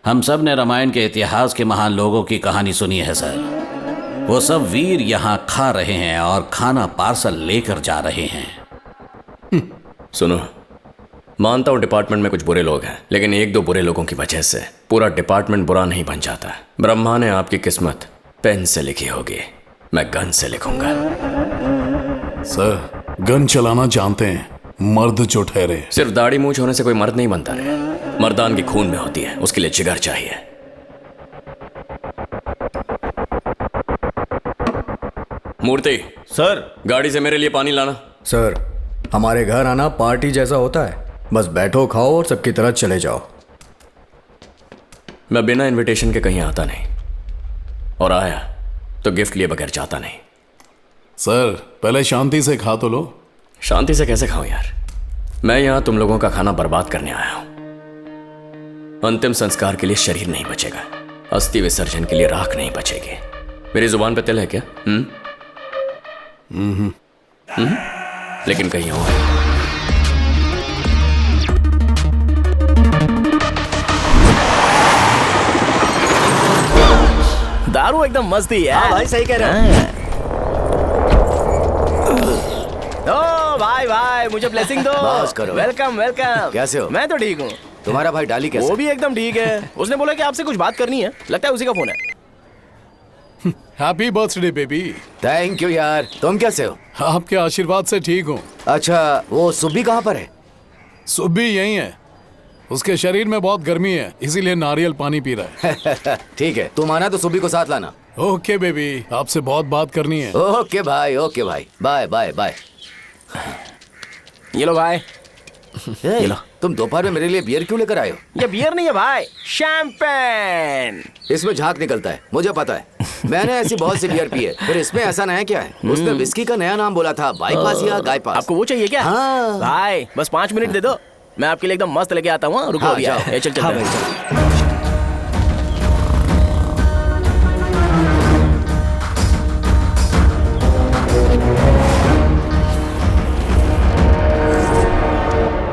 [SPEAKER 6] हम सब ने रामायण के इतिहास के महान लोगों की कहानी सुनी है सर। वो सब वीर यहाँ खा रहे हैं और खाना पार्सल लेकर जा रहे हैं।
[SPEAKER 3] सुनो, मानता हूं डिपार्टमेंट में कुछ बुरे लोग हैं, लेकिन एक दो बुरे लोगों की वजह से पूरा डिपार्टमेंट बुरा नहीं बन जाता। ब्रह्मा ने आपकी किस्मत पेन से लिखी होगी, मैं गन से लिखूंगा।
[SPEAKER 2] सर, गन चलाना जानते हैं मर्द जो ठहरे।
[SPEAKER 3] सिर्फ दाढ़ी मूंछ होने से कोई मर्द नहीं बनता रे। मर्दान की खून में होती है, उसके लिए जिगर चाहिए। मूर्ति
[SPEAKER 10] सर,
[SPEAKER 3] गाड़ी से मेरे लिए पानी लाना।
[SPEAKER 5] सर, हमारे घर आना पार्टी जैसा होता है। बस बैठो, खाओ और सबकी तरह चले जाओ।
[SPEAKER 3] मैं बिना इनविटेशन के कहीं आता नहीं, और आया तो गिफ्ट लिए बगैर जाता नहीं।
[SPEAKER 2] सर, पहले शांति से खा तो लो।
[SPEAKER 3] शांति से कैसे खाऊं यार? मैं यहां तुम लोगों का खाना बर्बाद करने आया हूं। अंतिम संस्कार के लिए शरीर नहीं बचेगा, अस्थि विसर्जन के लिए राख नहीं बचेगी। मेरी जुबान पे तिल है क्या? लेकिन कहीं और।
[SPEAKER 14] दारू एकदम मस्त ही है।
[SPEAKER 5] हाँ भाई, सही कह रहे हो।
[SPEAKER 14] भाई भाई मुझे ब्लेसिंग दो।
[SPEAKER 4] बस करो।
[SPEAKER 14] Welcome welcome.
[SPEAKER 4] कैसे हो?
[SPEAKER 14] मैं तो ठीक हूँ।
[SPEAKER 4] तुम्हारा भाई डाली कैसे?
[SPEAKER 14] वो भी एकदम ठीक है। उसने बोला कि आपसे कुछ बात करनी है। लगता है उसी का फोन है।
[SPEAKER 2] Happy birthday baby.
[SPEAKER 4] Thank you यार। तुम कैसे हो?
[SPEAKER 2] आपके आशीर्वाद से ठीक हूँ।
[SPEAKER 4] अच्छा, वो सुब्बी कहाँ पर है?
[SPEAKER 2] सुब्बी यही है। उसके शरीर में बहुत गर्मी है, इसीलिए नारियल पानी पी रहा है।
[SPEAKER 4] ठीक है, तुम आना तो सुब्बी को साथ लाना।
[SPEAKER 2] ओके बेबी, आपसे बहुत बात करनी है।
[SPEAKER 4] ओके भाई, ओके भाई, बाय बाय बाय।
[SPEAKER 14] ये लो भाई।
[SPEAKER 4] ये लो। तुम दोपहर में मेरे लिए बियर क्यों लेकर आए हो?
[SPEAKER 14] ये बियर नहीं है भाई, शैंपेन।
[SPEAKER 4] इसमें झाग निकलता है, मुझे पता है। मैंने ऐसी बहुत सी बियर पी है, फिर इसमें ऐसा नया क्या है? उसने विस्की का नया नाम बोला था, बाईपास या गायपास।
[SPEAKER 14] आपको वो चाहिए क्या?
[SPEAKER 4] हाँ।
[SPEAKER 14] भाई बस 5 मिनट दे दो, मैं आपके लिए एकदम मस्त लेके आता हूँ। रुको अभी
[SPEAKER 4] जाओ।
[SPEAKER 14] चल चल
[SPEAKER 4] हाँ
[SPEAKER 14] चल।
[SPEAKER 4] भाई, चल।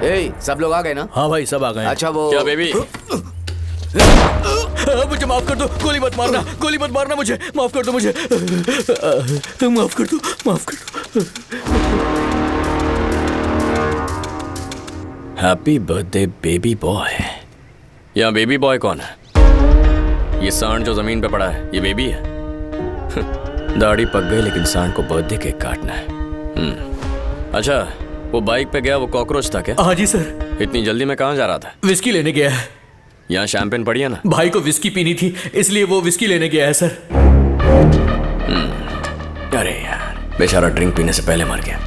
[SPEAKER 4] ए, सब लोग आ गए ना?
[SPEAKER 6] हाँ भाई सब आ गए।
[SPEAKER 4] अच्छा वो
[SPEAKER 3] क्या बेबी?
[SPEAKER 6] मुझे माफ कर दो, गोली मत मारना, गोली मत मारना मुझे, माफ कर दो मुझे, माफ कर दो, माफ कर दो।
[SPEAKER 3] Happy birthday baby boy. यहाँ बेबी बॉय कौन है? ये सांड जो जमीन पे पड़ा है, ये बेबी है? दाढ़ी पक गई लेकिन सांड को बर्थडे केक काटना है। अच्छा, वो बाइक पे गया वो कॉकरोच था क्या?
[SPEAKER 6] हाँ जी सर।
[SPEAKER 3] इतनी जल्दी में कहाँ जा रहा था?
[SPEAKER 6] विस्की लेने गया है।
[SPEAKER 3] यहाँ शैंपेन पड़ी है ना?
[SPEAKER 6] भाई को विस्की पीनी थी, इसलिए वो विस्की लेने गया है सर।
[SPEAKER 3] अरे यार, बेचारा ड्रिंक पीने से पहले मर गया।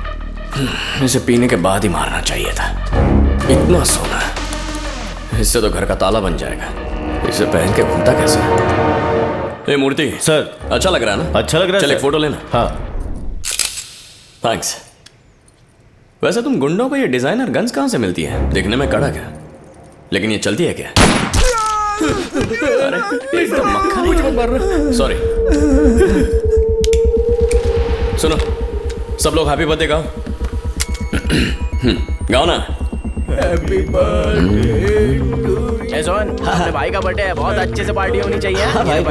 [SPEAKER 3] इसे पीने के बाद ही मारना चाहिए था। इतना सोना, इससे तो घर का ताला बन जाएगा। इसे पहन के घूमता कैसे? ए मूर्ति
[SPEAKER 10] सर,
[SPEAKER 3] अच्छा लग रहा है ना?
[SPEAKER 10] अच्छा लग रहा है
[SPEAKER 3] चल एक
[SPEAKER 10] सर।
[SPEAKER 3] फोटो लेना।
[SPEAKER 10] हाँ
[SPEAKER 3] थैंक्स। वैसे तुम गुंडों को ये डिजाइनर गन्स कहाँ से मिलती है? देखने में कड़क है, लेकिन ये चलती है क्या? अरे एकदम मक्खन।
[SPEAKER 6] मुझे मत मारना।
[SPEAKER 3] सॉरी। सुनो, सब लोग हैप्पी बर्थडे गाओ। गाओ ना।
[SPEAKER 6] हैप्पी बर्थडे टू
[SPEAKER 14] ए सोन, अपने भाई का बर्थडे है, बहुत अच्छे से पार्टी होनी चाहिए।
[SPEAKER 6] हाँ भाई,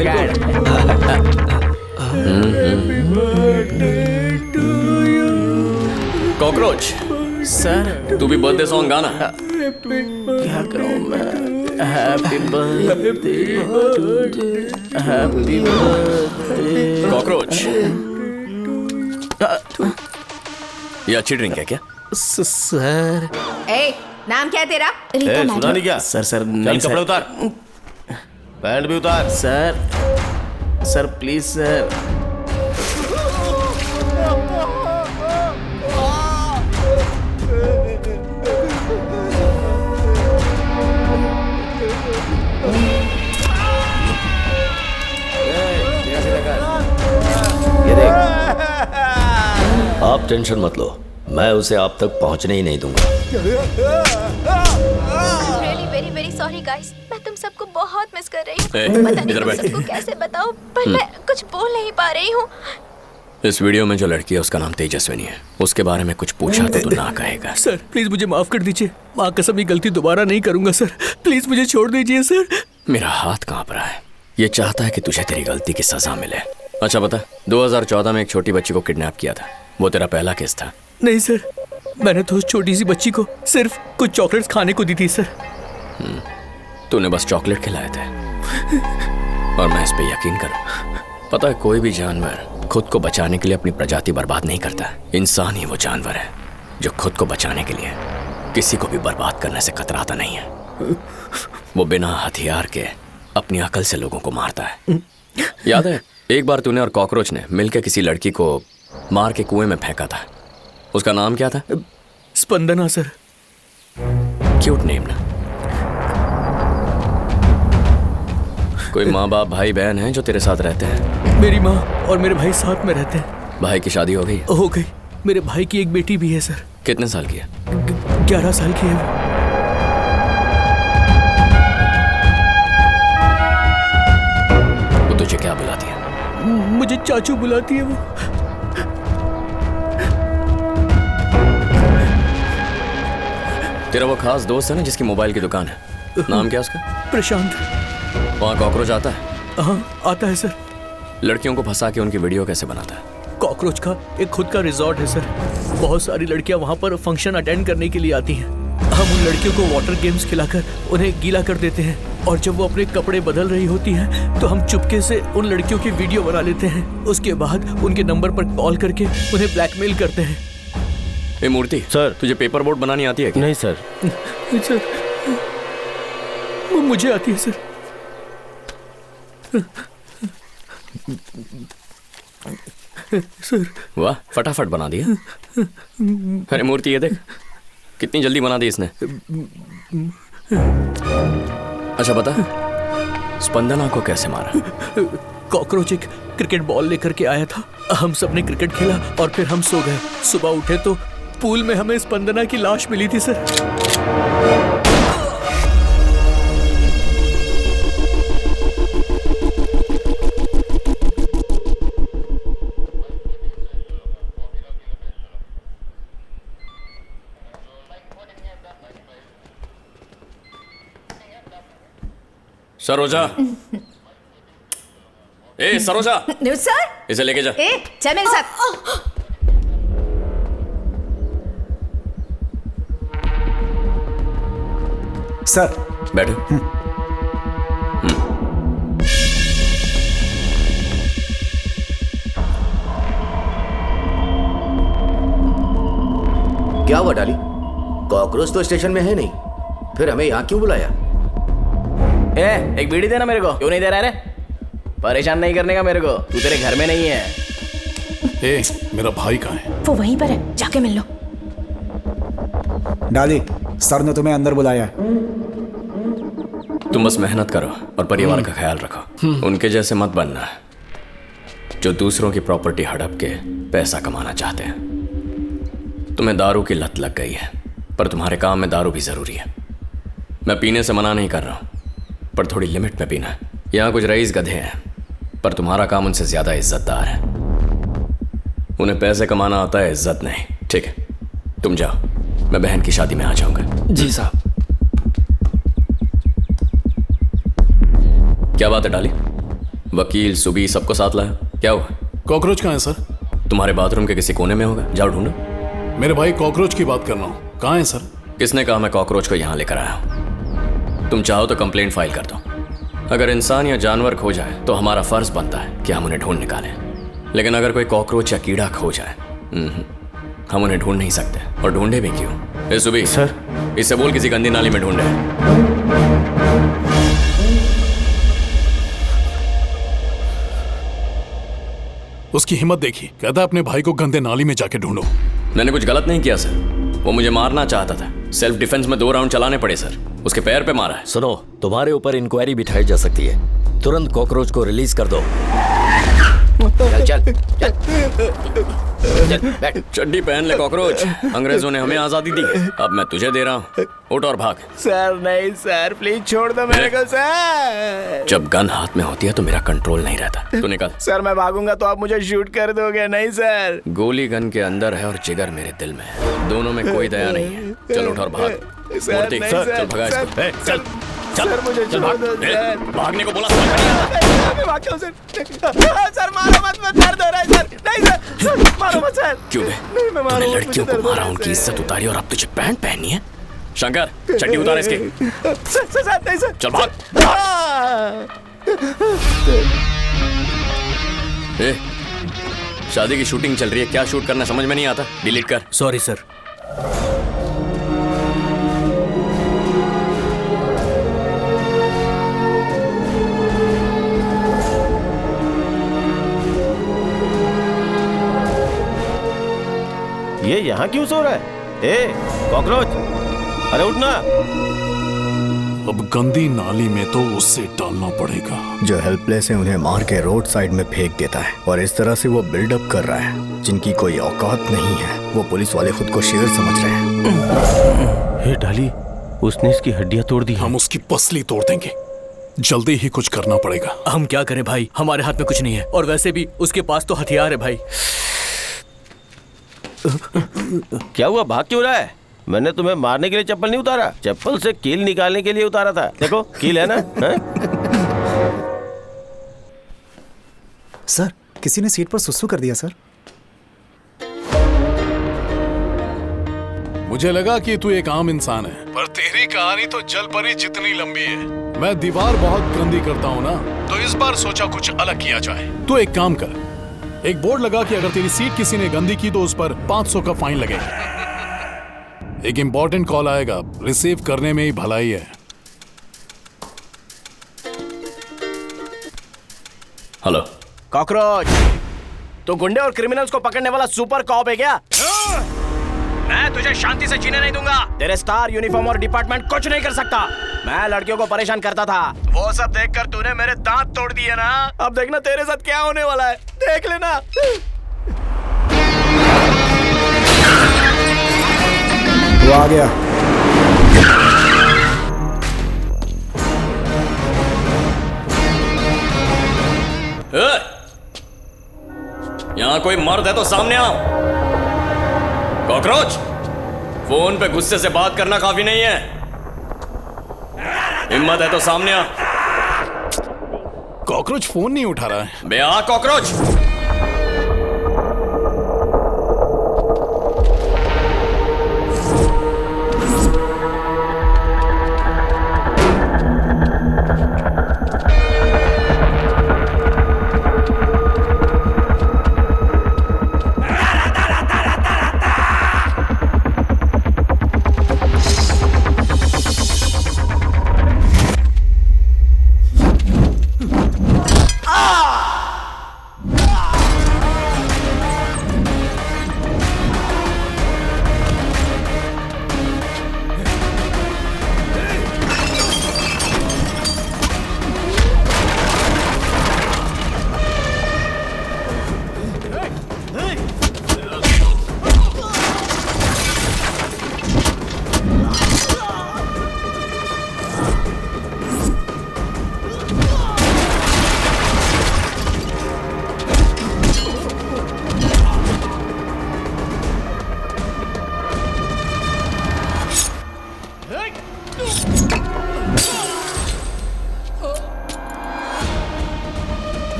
[SPEAKER 3] कॉकरोच
[SPEAKER 14] सर,
[SPEAKER 3] तू भी बर्थडे सॉन्ग गाना।
[SPEAKER 14] क्या करूं मैं? Happy birthday, happy birthday.
[SPEAKER 3] Cockroach, ये अच्छी ड्रिंक है क्या?
[SPEAKER 14] सर।
[SPEAKER 12] ए, नाम क्या है तेरा?
[SPEAKER 10] सुना नहीं क्या?
[SPEAKER 14] सर
[SPEAKER 10] चल
[SPEAKER 14] नहीं
[SPEAKER 10] कपड़े
[SPEAKER 14] सर।
[SPEAKER 10] उतार, पैंट भी उतार।
[SPEAKER 14] Sir please sir.
[SPEAKER 4] ये देख।
[SPEAKER 1] आप टेंशन मत लो, मैं उसे आप तक पहुंचने ही नहीं दूंगा।
[SPEAKER 7] Really very very sorry guys, मैं तुम सबको बहुत मिस कर रही हूँ।
[SPEAKER 3] ए,
[SPEAKER 7] पता नहीं
[SPEAKER 3] इधर
[SPEAKER 7] तुम
[SPEAKER 3] बैठ।
[SPEAKER 7] सबको कैसे बताऊँ, पर मैं कुछ बोल नहीं पा रही हूँ।
[SPEAKER 3] इस वीडियो में जो लड़की है उसका नाम तेजस्विनी है। उसके बारे में कुछ पूछा तो तू ना कहेगा।
[SPEAKER 6] सर प्लीज मुझे माफ कर दीजिए, माँ कसम ये गलती दोबारा नहीं करूंगा सर। प्लीज मुझे छोड़ दीजिए सर।
[SPEAKER 3] मेरा हाथ कांप रहा है। ये चाहता है कि तुझे तेरी गलती की सजा मिले। अच्छा बता, 2014 में एक छोटी बच्ची को किडनैप किया था, वो तेरा पहला केस था?
[SPEAKER 6] नहीं सर, मैंने तो उस छोटी सी बच्ची को सिर्फ कुछ चॉकलेट्स खाने को दी थी सर।
[SPEAKER 3] तूने बस चॉकलेट खिलाए थे और मैं इस पे यकीन करूं। पता है, कोई भी जानवर खुद को बचाने के लिए अपनी प्रजाति बर्बाद नहीं करता। इंसान ही वो जानवर है जो खुद को बचाने के लिए किसी को भी बर्बाद करने से कतराता नहीं है। वो बिना हथियार के अपनी अकल से लोगों को मारता है। याद है एक बार तूने और कॉकरोच ने मिलकर किसी लड़की को मार के कुएं में फेंका था? उसका नाम क्या था?
[SPEAKER 6] स्पंदना सर।
[SPEAKER 3] क्यूट नेम ना। कोई माँ बाप भाई बहन है जो तेरे साथ रहते हैं?
[SPEAKER 6] मेरी माँ और मेरे भाई साथ में रहते हैं।
[SPEAKER 3] भाई की शादी हो गई?
[SPEAKER 6] हो गई। मेरे भाई की एक बेटी भी है सर।
[SPEAKER 3] कितने साल की है?
[SPEAKER 6] 11 साल की है वो।
[SPEAKER 3] वो तुझे क्या बुलाती है?
[SPEAKER 6] मुझे चाचू बुलाती है वो।
[SPEAKER 3] तेरा वो खास दोस्त है ना जिसकी मोबाइल की दुकान है, नाम क्या उसका?
[SPEAKER 6] प्रशांत।
[SPEAKER 3] वहाँ कॉकरोच आता है?
[SPEAKER 6] हाँ आता है सर।
[SPEAKER 3] लड़कियों को फंसा के उनकी वीडियो कैसे बनाता है?
[SPEAKER 6] कॉकरोच का एक खुद का रिजॉर्ट है सर।
[SPEAKER 15] बहुत सारी लड़कियां वहाँ पर फंक्शन अटेंड करने के लिए आती हैं। हम उन लड़कियों को वाटर गेम्स खिलाकर उन्हें गीला कर देते हैं और जब वो अपने कपड़े बदल रही होती हैं तो हम चुपके से उन लड़कियों की वीडियो बना लेते हैं। उसके बाद उनके नंबर पर कॉल करके उन्हें ब्लैकमेल करते हैं।
[SPEAKER 3] ए मूर्ति
[SPEAKER 10] सर,
[SPEAKER 3] तुझे पेपर बोट बनानी आती है क्या?
[SPEAKER 10] नहीं सर।
[SPEAKER 15] सर, वो मुझे आती है सर। सर,
[SPEAKER 3] वाह, फटाफट बना दिया। अरे मूर्ति ये देख, कितनी जल्दी बना दी इसने। अच्छा बता, स्पंदना को कैसे मारा?
[SPEAKER 15] कॉकरोच एक क्रिकेट बॉल लेकर के आया था। हम सब ने क्रिकेट खेला और फिर हम सो गए। सुबह उठे तो पूल में हमें स्पंदना की लाश मिली थी सर।
[SPEAKER 3] सरोजा, ए सरोजा,
[SPEAKER 12] सर,
[SPEAKER 3] इसे लेके जा।
[SPEAKER 12] ए, चल मेरे साथ।
[SPEAKER 8] सर,
[SPEAKER 3] बैठो।
[SPEAKER 4] क्या हुआ डाली? कॉकरोच तो स्टेशन में है नहीं, फिर हमें यहाँ क्यों बुलाया?
[SPEAKER 16] एक बीड़ी देना मेरे को। क्यों नहीं दे रहा रे? परेशान नहीं करने का मेरे को। तू तेरे घर में नहीं है।
[SPEAKER 2] ए, मेरा भाई कहाँ है?
[SPEAKER 12] वो वहीं पर है, जाके मिल लो।
[SPEAKER 8] डाली, सर ने तुम्हें अंदर बुलाया।
[SPEAKER 3] तुम बस मेहनत करो और परिवार का ख्याल रखो। उनके जैसे मत बनना जो दूसरों की प्रॉपर्टी हड़प के पैसा कमाना चाहते हैं। तुम्हें दारू की लत लग गई है, पर तुम्हारे काम में दारू भी जरूरी है। मैं पीने से मना नहीं कर रहा हूं, पर थोड़ी लिमिट में पीना। यहाँ कुछ रईस गधे हैं, पर तुम्हारा काम उनसे ज्यादा इज्जतदार है। उन्हें पैसे कमाना आता है, इज्जत नहीं। ठीक है, तुम जाओ, मैं बहन की शादी में आ जाऊंगा।
[SPEAKER 1] जी साहब।
[SPEAKER 3] क्या बात है डाली? वकील सुबी सबको साथ लाया, क्या हुआ?
[SPEAKER 2] कॉकरोच कहाँ है सर?
[SPEAKER 3] तुम्हारे बाथरूम के किसी कोने में होगा, जाओ ढूंढो।
[SPEAKER 2] मेरे भाई कॉकरोच की बात कर रहा हूँ, कहाँ है सर?
[SPEAKER 3] किसने कहा मैं कॉकरोच को यहाँ लेकर आया हूँ? तुम चाहो तो कंप्लेंट फाइल कर दो। अगर इंसान या जानवर खो जाए तो हमारा फर्ज बनता है कि हम उन्हें ढूंढ निकालें। लेकिन अगर कोई कॉकरोच या कीड़ा खो जाए, हम उन्हें ढूंढ नहीं सकते। और ढूंढे भी क्यों? ए सुबी
[SPEAKER 10] सर,
[SPEAKER 3] इससे बोल किसी गंदी नाली में ढूंढे।
[SPEAKER 2] उसकी हिम्मत देखी, कहता अपने भाई को गंदे नाली में जाके ढूंढो।
[SPEAKER 3] मैंने कुछ गलत नहीं किया सर, वो मुझे मारना चाहता था। सेल्फ डिफेंस में 2 राउंड चलाने पड़े सर, उसके पैर पे मारा है।
[SPEAKER 1] सुनो, तुम्हारे ऊपर इंक्वायरी बिठाई जा सकती है। तुरंत कॉकरोच को रिलीज कर दो।
[SPEAKER 4] चल चल चल चल बैठ।
[SPEAKER 3] चड्डी पहन ले कॉकरोच, अंग्रेजों ने हमें आजादी दी, अब मैं तुझे दे रहा हूँ। उठ और भाग।
[SPEAKER 16] सर नहीं सर, प्लीज छोड़ दो मेरे को सर।
[SPEAKER 3] जब गन हाथ में होती है तो मेरा कंट्रोल नहीं रहता। तू निकल।
[SPEAKER 16] सर मैं भागूंगा तो आप मुझे शूट कर दोगे? नहीं सर।
[SPEAKER 3] गोली गन के अंदर है और जिगर मेरे दिल में है, दोनों में कोई दया नहीं है। चल उठ और भाग। मूर्ति चल भगा इसको। चल चल
[SPEAKER 16] सर मुझे छोड़ दो सर।
[SPEAKER 3] भागने को बोला।
[SPEAKER 16] मैं भागता हूँ सर। सर मारो मत, मैं दर्द हो रहा है सर। नहीं सर, मारो मत सर।
[SPEAKER 3] क्यों बे?
[SPEAKER 16] नहीं मैं
[SPEAKER 3] तूने लड़कियों को मारा, उनकी इज्जत उतारी और अब तुझे पैंट पहननी है? शंकर चड्डी उतार इसकी।
[SPEAKER 16] सर नहीं सर।
[SPEAKER 3] चल भाग। ए, शादी की शूटिंग चल रही है, क्या शूट करना समझ में नहीं आता। डिलीट कर।
[SPEAKER 15] Sorry sir.
[SPEAKER 10] ये यहाँ क्यों सो रहा है? ए कॉकरोच, अरे उठना।
[SPEAKER 2] अब गंदी नाली में तो उससे डालना पड़ेगा।
[SPEAKER 5] जो हेल्पलेस है उन्हें मार के रोड साइड में फेंक देता है और इस तरह से वो बिल्डअप कर रहा है। जिनकी कोई औकात नहीं है वो पुलिस वाले खुद को शेर समझ रहे हैं।
[SPEAKER 10] हे डाली, उसने इसकी हड्डियां तोड़ दी।
[SPEAKER 2] हम उसकी पसली तोड़ देंगे, जल्दी ही कुछ करना पड़ेगा।
[SPEAKER 15] हम क्या करें भाई, हमारे हाथ में कुछ नहीं है और वैसे भी उसके पास तो हथियार है भाई।
[SPEAKER 10] क्या हुआ, भाग क्यों रहा है? मैंने तुम्हें मारने के लिए चप्पल नहीं उतारा, चप्पल से कील निकालने के लिए उतारा था। देखो कील है ना।
[SPEAKER 8] सर, किसी ने सीट पर सुसु कर दिया सर।
[SPEAKER 2] मुझे लगा कि तू एक आम इंसान है, पर तेरी कहानी तो जल परी जितनी लंबी है। मैं दीवार बहुत गंदी करता हूँ ना, तो इस बार सोचा कुछ अलग किया जाए। तू एक काम कर, एक बोर्ड लगा कि अगर तेरी सीट किसी ने गंदी की तो उस पर 500 का फाइन लगेगा। एक इंपॉर्टेंट कॉल आएगा, रिसीव करने में ही भलाई है।
[SPEAKER 3] हेलो
[SPEAKER 16] कॉकरोच, तो गुंडे और क्रिमिनल्स को पकड़ने वाला सुपर कॉप है क्या? मैं तुझे शांति से जीने नहीं दूंगा। तेरे स्टार, यूनिफॉर्म और डिपार्टमेंट कुछ नहीं कर सकता। मैं लड़कियों को परेशान करता था, वो सब देखकर तूने मेरे दांत तोड़ दिए ना। अब देखना तेरे साथ क्या होने वाला है, देख लेना।
[SPEAKER 5] वो आ गया।
[SPEAKER 3] यहाँ कोई मर्द है तो सामने आओ। कॉकरोच, फोन पे गुस्से से बात करना काफी नहीं है। हिम्मत है तो सामने आ।
[SPEAKER 2] कॉकरोच फोन नहीं उठा रहा है।
[SPEAKER 3] बे आ कॉकरोच।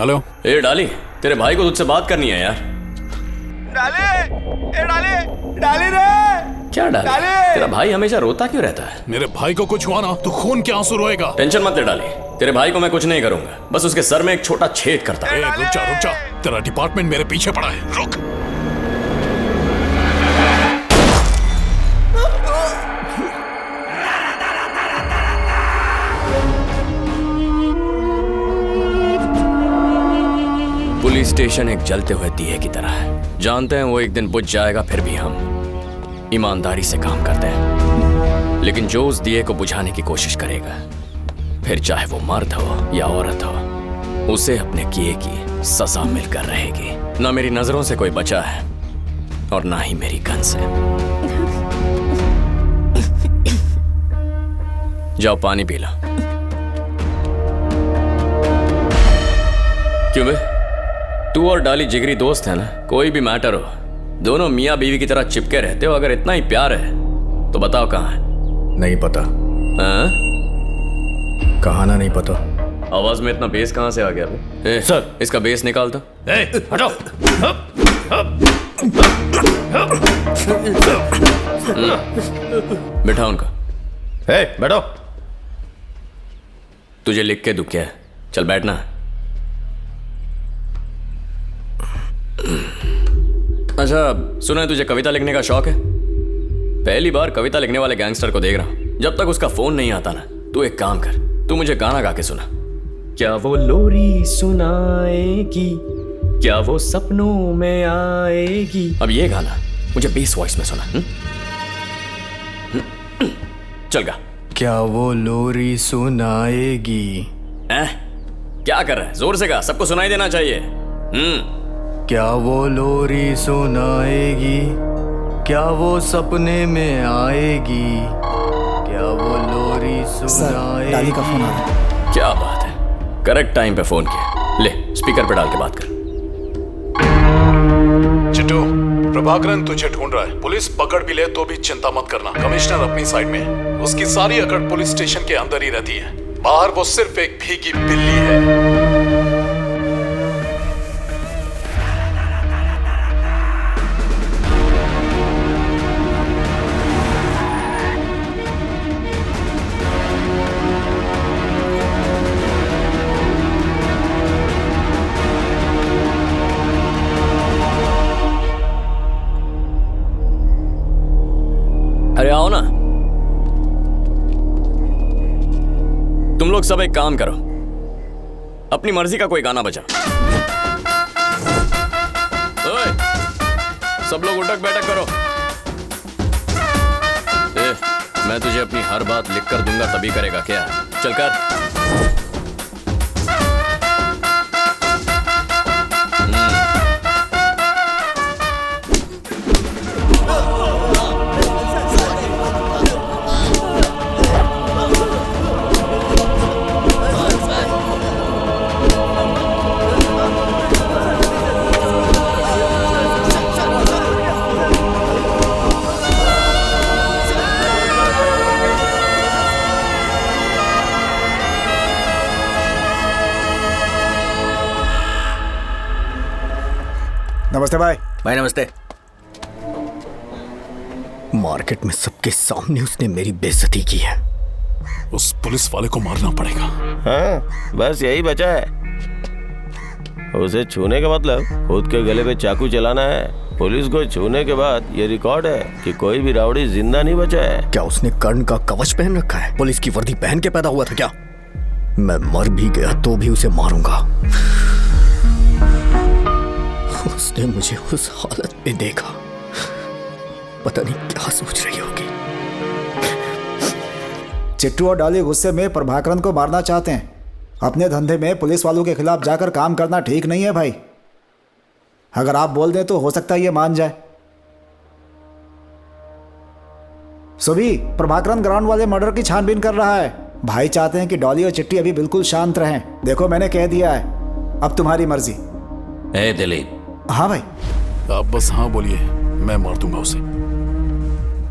[SPEAKER 2] हेलो।
[SPEAKER 3] ए डाली, तेरे भाई को तुझसे बात करनी है यार।
[SPEAKER 16] डाले, ए डाले, डाले रे।
[SPEAKER 3] क्या डाले? तेरा भाई हमेशा रोता क्यों रहता है?
[SPEAKER 2] मेरे भाई को कुछ हुआ ना तो खून के आंसू रोएगा।
[SPEAKER 3] टेंशन मत ले डाली, तेरे भाई को मैं कुछ नहीं करूंगा, बस उसके सर में एक छोटा छेद करता हूं।
[SPEAKER 2] रुक जा, तेरा डिपार्टमेंट मेरे पीछे पड़ा है, रुक।
[SPEAKER 3] पुलिस स्टेशन एक जलते हुए दिए की तरह है, जानते हैं वो एक दिन बुझ जाएगा, फिर भी हम ईमानदारी से काम करते हैं। लेकिन जो उस दिए को बुझाने की कोशिश करेगा, फिर चाहे वो मर्द हो या औरत हो, उसे अपने किए की सजा मिलकर रहेगी। ना मेरी नजरों से कोई बचा है और ना ही मेरी गन से। जाओ पानी पी लो। क्यों बे, तू और डाली जिगरी दोस्त है ना, कोई भी मैटर हो, दोनों मियाँ बीवी की तरह चिपके रहते हो। अगर इतना ही प्यार है तो बताओ कहाँ है?
[SPEAKER 5] नहीं पता। कहाँ ना नहीं पता।
[SPEAKER 3] आवाज में इतना बेस कहाँ से आ गया बे? सर, इसका बेस निकाल दो। हटो। बिठा उनका।
[SPEAKER 10] बैठो।
[SPEAKER 3] तुझे लिख के दूं क्या? चल बैठना। अच्छा, सुना है तुझे कविता लिखने का शौक है? पहली बार कविता लिखने वाले गैंगस्टर को देख रहा हूं। जब तक उसका फोन नहीं आता ना, तू एक काम कर, तू मुझे गाना गा के सुना। क्या वो लोरी सुनाएगी, क्या वो सपनों में आएगी। अब ये गाना मुझे बेस वॉइस में सुना। चल गा।
[SPEAKER 5] क्या वो लोरी सुनाएगी।
[SPEAKER 3] क्या कर रहा है? जोर से गा, सबको सुनाई देना चाहिए।
[SPEAKER 5] क्या वो लोरी सुनाएगी, क्या वो सपने में आएगी, क्या वो लोरी सुनाएगी।
[SPEAKER 9] डाली का फोन आ रहा है।
[SPEAKER 3] क्या बात है, करेक्ट टाइम पे फोन किया। ले स्पीकर पे डाल के बात कर।
[SPEAKER 2] चिट्टू, प्रभाकरन तुझे ढूंढ रहा है। पुलिस पकड़ भी ले तो भी चिंता मत करना, कमिश्नर अपनी साइड में है। उसकी सारी अकड़ पुलिस स्टेशन के अंदर ही रहती है, बाहर वो सिर्फ एक भीगी बिल्ली है।
[SPEAKER 3] अरे आओ ना, तुम लोग सब एक काम करो, अपनी मर्जी का कोई गाना बजा। ओए, सब लोग उठक बैठक करो। मैं तुझे अपनी हर बात लिख कर दूंगा तभी करेगा क्या? चल कर।
[SPEAKER 8] नमस्ते भाई।
[SPEAKER 4] भाई नमस्ते।
[SPEAKER 5] मार्केट में सबके सामने उसने मेरी बेइज्जती की है।
[SPEAKER 2] उस पुलिस वाले को मारना पड़ेगा।
[SPEAKER 10] हाँ, बस यही बचा है। उसे छूने का मतलब खुद के गले पे चाकू चलाना है। पुलिस को छूने के बाद ये रिकॉर्ड है कि कोई भी राउडी जिंदा नहीं बचा है।
[SPEAKER 5] क्या उसने कर्ण का कवच पहन रखा है? पुलिस की वर्दी पहन के पैदा हुआ था क्या? मैं मर भी गया तो भी उसे मारूंगा। उसने मुझे उस हालत में देखा, पता नहीं क्या सोच रही होगी।
[SPEAKER 8] चिट्टू और डॉली गुस्से में प्रभाकरन को मारना चाहते हैं। अपने धंधे में पुलिस वालों के खिलाफ जाकर काम करना ठीक नहीं है भाई। अगर आप बोल दें तो हो सकता है ये मान जाए। सुबह प्रभाकरन ग्राउंड वाले मर्डर की छानबीन कर रहा है। भाई चाहते हैं कि डॉली और चिट्टी अभी बिल्कुल शांत रहें। देखो मैंने कह दिया है, अब तुम्हारी मर्जी।
[SPEAKER 6] ए दिलीप।
[SPEAKER 8] हाँ भाई।
[SPEAKER 2] आप बस हाँ बोलिए, मैं मार दूंगा उसे।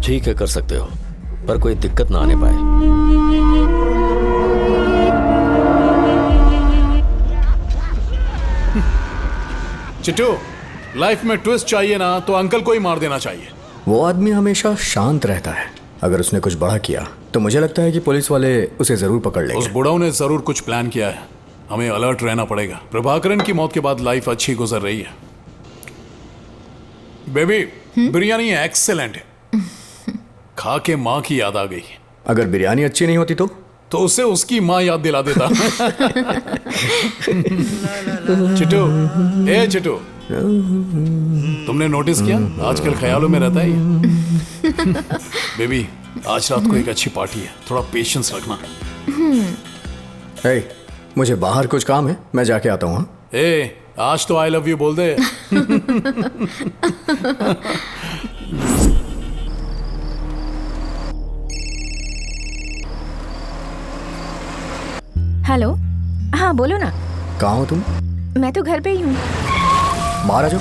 [SPEAKER 1] ठीक है, कर सकते हो, पर कोई दिक्कत ना आने पाए।
[SPEAKER 2] चिट्टू, लाइफ में ट्विस्ट चाहिए ना तो अंकल को ही मार देना चाहिए।
[SPEAKER 5] वो आदमी हमेशा शांत रहता है। अगर उसने कुछ बड़ा किया तो मुझे लगता है कि पुलिस वाले उसे जरूर पकड़ लेंगे।
[SPEAKER 2] उस बुढ़ाऊ ने जरूर कुछ प्लान किया है। हमें अलर्ट रहना पड़ेगा। प्रभाकरन की मौत के बाद लाइफ अच्छी गुजर रही है। बेबी, बिरयानी एक्सेलेंट है। खा के माँ की याद आ गई।
[SPEAKER 5] अगर बिरयानी अच्छी नहीं होती तो
[SPEAKER 2] उसे उसकी माँ याद दिला देता। चिट्टू, ए चिट्टू, तुमने नोटिस किया आजकल ख्यालों में रहता है ये? बेबी, आज रात को एक अच्छी पार्टी है, थोड़ा पेशेंस रखना।
[SPEAKER 5] मुझे बाहर कुछ काम है, मैं जाके आता हूँ।
[SPEAKER 2] आज तो आई लव यू बोल दे।
[SPEAKER 12] हेलो, हाँ बोलो ना।
[SPEAKER 5] कहाँ हो तुम?
[SPEAKER 12] मैं तो घर पे ही हूँ।
[SPEAKER 5] बाहर आ जाओ।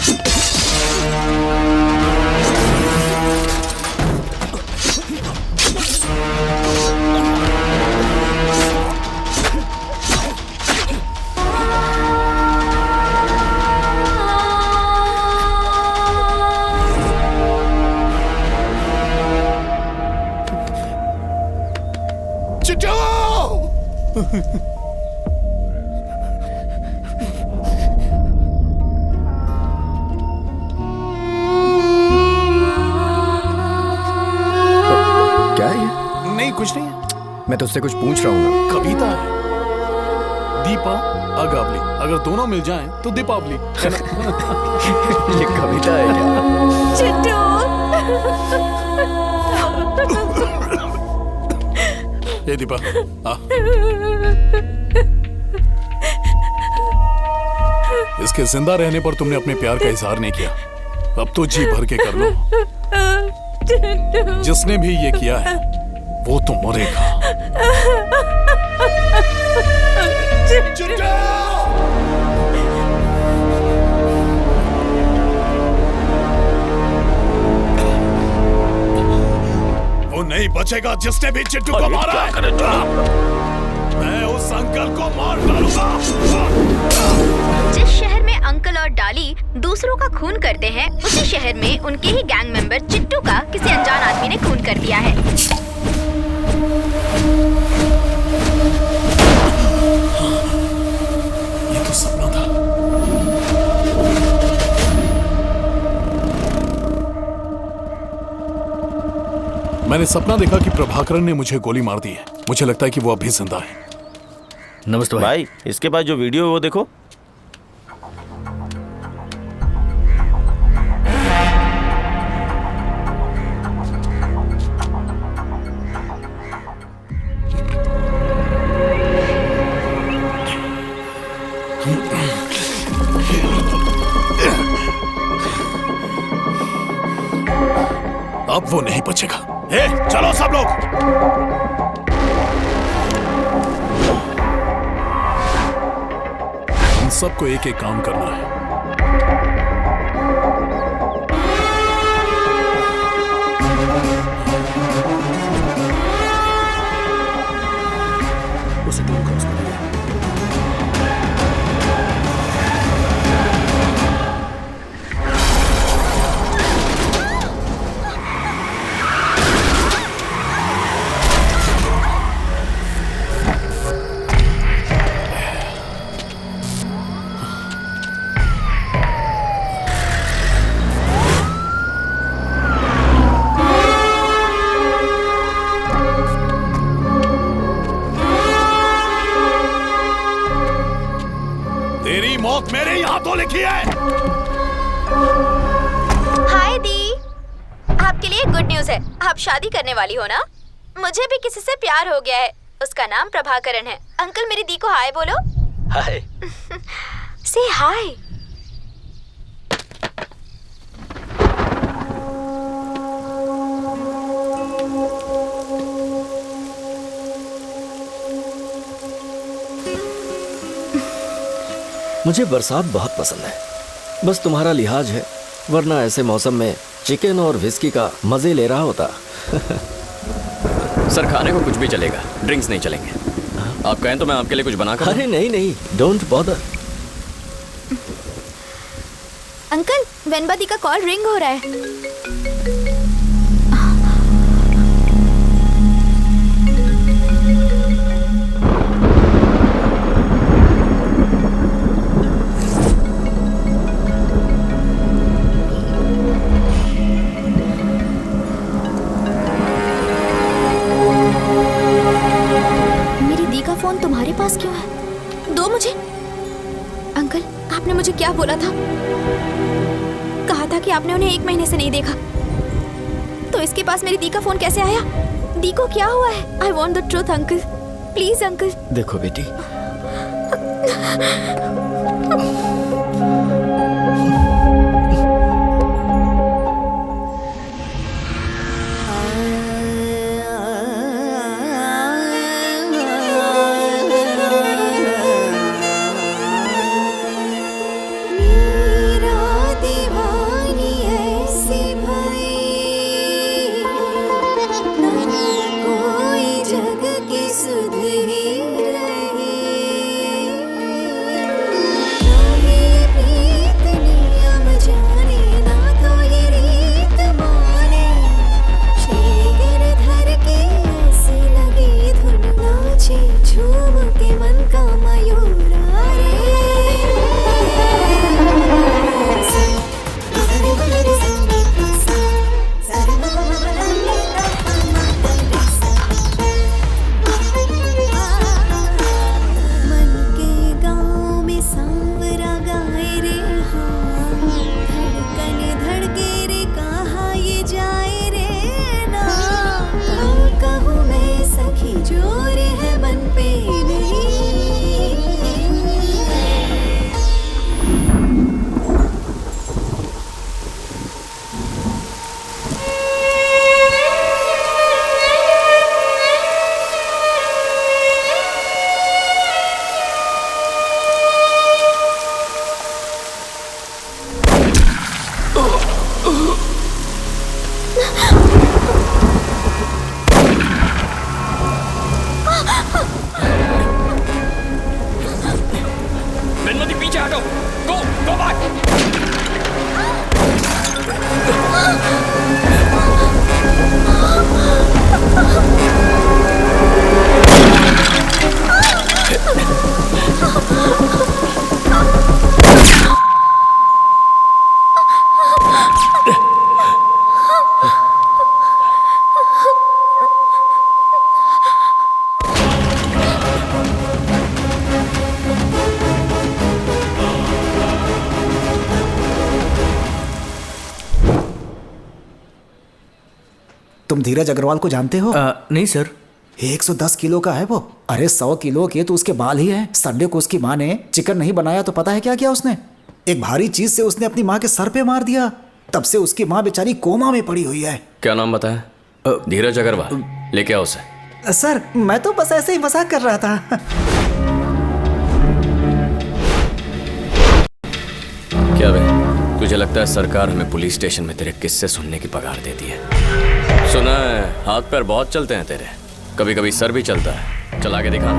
[SPEAKER 5] क्या है ये?
[SPEAKER 2] नहीं, कुछ नहीं।
[SPEAKER 5] मैं तो उससे कुछ पूछ रहा हूँ ना।
[SPEAKER 2] कविता है। दीपा अगावली, अगर दोनों मिल जाएं तो दीपावली है ना?
[SPEAKER 5] ये कविता है क्या?
[SPEAKER 12] चिट्टू।
[SPEAKER 2] ये दीपा, इसके जिंदा रहने पर तुमने अपने प्यार का इजहार नहीं किया अब तो जी भर के कर लो। जिसने भी ये किया है वो तो मरेगा। वो नहीं बचेगा जिसने भी चिट्टू को मारा है। मैं उस अंकल को मार डालूंगा।
[SPEAKER 7] जिस शहर में अंकल और डाली दूसरों का खून करते हैं, उसी शहर में उनके ही गैंग मेंबर चिट्टू का किसी अनजान आदमी ने खून कर दिया है।
[SPEAKER 2] ये तो सपना था। मैंने सपना देखा कि प्रभाकरन ने मुझे गोली मार दी है। मुझे लगता है कि वो अभी जिंदा है।
[SPEAKER 10] नमस्ते भाई। इसके बाद जो वीडियो है वो देखो।
[SPEAKER 2] अब वो नहीं बचेगा। ए, चलो सब लोग। हम सबको एक एक काम करना है।
[SPEAKER 15] उसे टूल क्रॉस कर दिया।
[SPEAKER 2] तेरी मौत मेरे ही हाथों लिखी है।
[SPEAKER 7] हाय दी, आपके लिए गुड न्यूज है। आप शादी करने वाली हो ना? मुझे भी किसी से प्यार हो गया है। उसका नाम प्रभाकरन है। अंकल मेरी दी को हाय बोलो।
[SPEAKER 4] हाय।
[SPEAKER 7] से हाय।
[SPEAKER 1] मुझे बरसात बहुत पसंद है। बस तुम्हारा लिहाज है, वरना ऐसे मौसम में चिकन और विस्की का मजे ले रहा होता।
[SPEAKER 3] सर खाने को कुछ भी चलेगा, ड्रिंक्स नहीं चलेंगे। आप कहें तो मैं आपके लिए कुछ बना कर।
[SPEAKER 1] अरे नहीं नहीं, डोंट बॉदर।
[SPEAKER 7] अंकल वेनबा दी का कॉल रिंग हो रहा है। फोन तुम्हारे पास क्यों है? दो मुझे। अंकल आपने मुझे क्या बोला था? कहा था कि आपने उन्हें 1 महीने से नहीं देखा। तो इसके पास मेरी दी का फोन कैसे आया? दी को क्या हुआ है? I want the truth uncle, please uncle.
[SPEAKER 1] देखो बेटी,
[SPEAKER 13] नहीं
[SPEAKER 8] तुम धीरज अग्रवाल को जानते हो?
[SPEAKER 15] नहीं सर।
[SPEAKER 8] 110 किलो का है वो। अरे 100 किलो के तो उसके बाल ही हैं। संडे को उसकी माँ ने चिकन नहीं बनाया तो पता है क्या किया उसने? एक भारी चीज से उसने अपनी माँ के सर पे मार दिया। तब से उसकी माँ बेचारी कोमा में पड़ी हुई है।
[SPEAKER 3] क्या नाम बताया? धीरज अग्रवाल। लेके आओ उसे।
[SPEAKER 8] सर मैं तो बस ऐसे ही मजाक कर रहा था।
[SPEAKER 3] क्या बे, तुझे लगता है सरकार हमें पुलिस स्टेशन में तेरे किस्से सुनने की पगार देती है? सुना है हाथ पैर बहुत चलते हैं तेरे, कभी कभी सर भी चलता है। चला के दिखाना।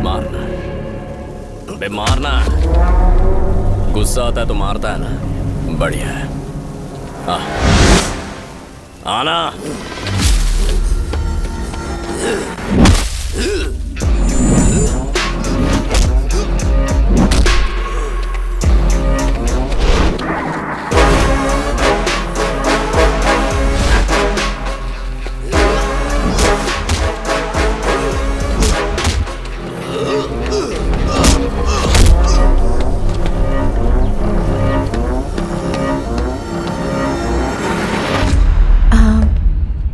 [SPEAKER 3] मारना बे, मारना। गुस्सा आता है तो मारता है ना, बढ़िया है। आना।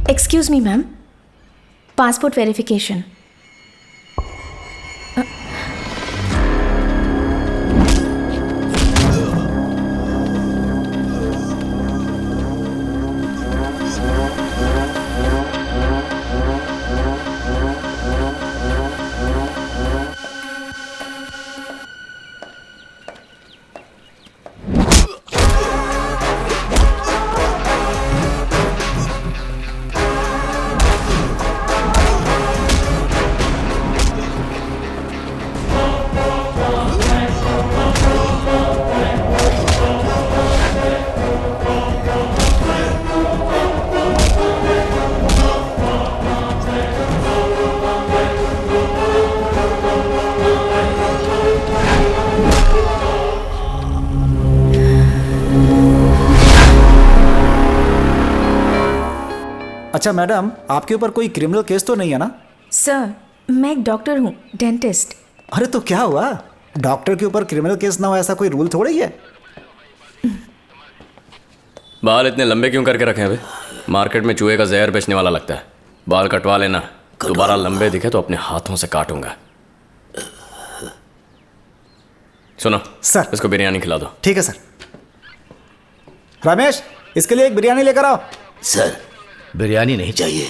[SPEAKER 17] Excuse me ma'am, passport verification.
[SPEAKER 8] अच्छा मैडम, आपके ऊपर कोई क्रिमिनल केस तो नहीं है ना?
[SPEAKER 17] सर मैं एक डॉक्टर हूँ, डेंटिस्ट।
[SPEAKER 8] अरे तो क्या हुआ? डॉक्टर के ऊपर क्रिमिनल केस ना हो ऐसा कोई रूल थोड़ा ही है।
[SPEAKER 3] बाल इतने लंबे क्यों करके रखे हैं बे? मार्केट में चूहे का जहर बेचने वाला लगता है। बाल कटवा लेना, दोबारा लंबे दिखे तो अपने हाथों से काटूंगा। सुनो
[SPEAKER 8] सर,
[SPEAKER 3] इसको बिरयानी खिला दो।
[SPEAKER 8] ठीक है सर। रमेश, इसके लिए एक बिरयानी लेकर आओ।
[SPEAKER 4] सर बिरयानी नहीं चाहिए,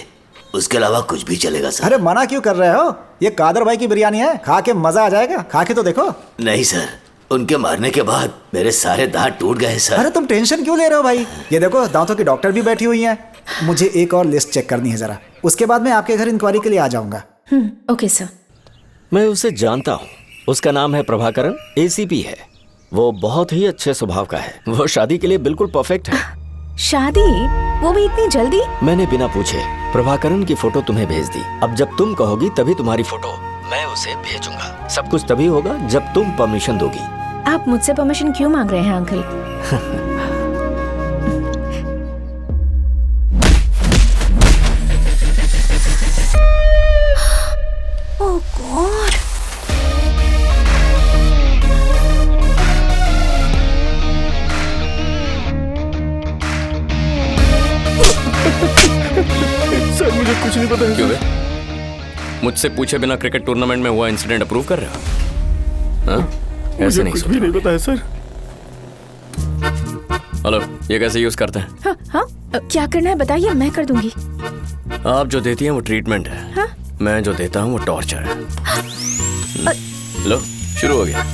[SPEAKER 4] उसके अलावा कुछ भी चलेगा सर।
[SPEAKER 8] अरे मना क्यों कर रहे हो? ये कादर भाई की बिरयानी है, खा के मजा आ जाएगा। खा के तो देखो।
[SPEAKER 4] नहीं सर, उनके मारने के बाद मेरे सारे दांत टूट गए सर।
[SPEAKER 8] अरे तुम टेंशन क्यों ले रहे हो भाई? ये देखो दांतों की डॉक्टर भी बैठी हुई हैं। मुझे एक और लिस्ट चेक करनी है जरा, उसके बाद मैं आपके घर इंक्वायरी के लिए आ जाऊंगा।
[SPEAKER 17] Okay sir.
[SPEAKER 1] मैं उसे जानता हूँ, उसका नाम है प्रभाकरण, एसीपी है। वो बहुत ही अच्छे स्वभाव का है। वो शादी के लिए बिल्कुल परफेक्ट है।
[SPEAKER 17] शादी? वो भी इतनी जल्दी?
[SPEAKER 1] मैंने बिना पूछे प्रभाकरण की फोटो तुम्हें भेज दी। अब जब तुम कहोगी तभी तुम्हारी फोटो मैं उसे भेजूंगा। सब कुछ तभी होगा जब तुम परमिशन दोगी।
[SPEAKER 17] आप मुझसे परमिशन क्यों मांग रहे हैं अंकल? ओह गॉड।
[SPEAKER 14] सर मुझे कुछ नहीं पता है।
[SPEAKER 3] क्यों बे? मुझसे पूछे बिना क्रिकेट टूर्नामेंट में हुआ इंसिडेंट अप्रूव कर रहे हो? हाँ? ऐसे नहीं
[SPEAKER 14] कुछ भी नहीं पता है सर।
[SPEAKER 3] हेलो, ये कैसे यूज करते हैं?
[SPEAKER 17] हाँ हाँ, क्या करना है बताइए, मैं कर दूंगी।
[SPEAKER 3] आप जो देती हैं वो ट्रीटमेंट है।
[SPEAKER 17] हाँ?
[SPEAKER 3] मैं जो देता हूँ वो टॉर्चर है। लो शुरू हो गया।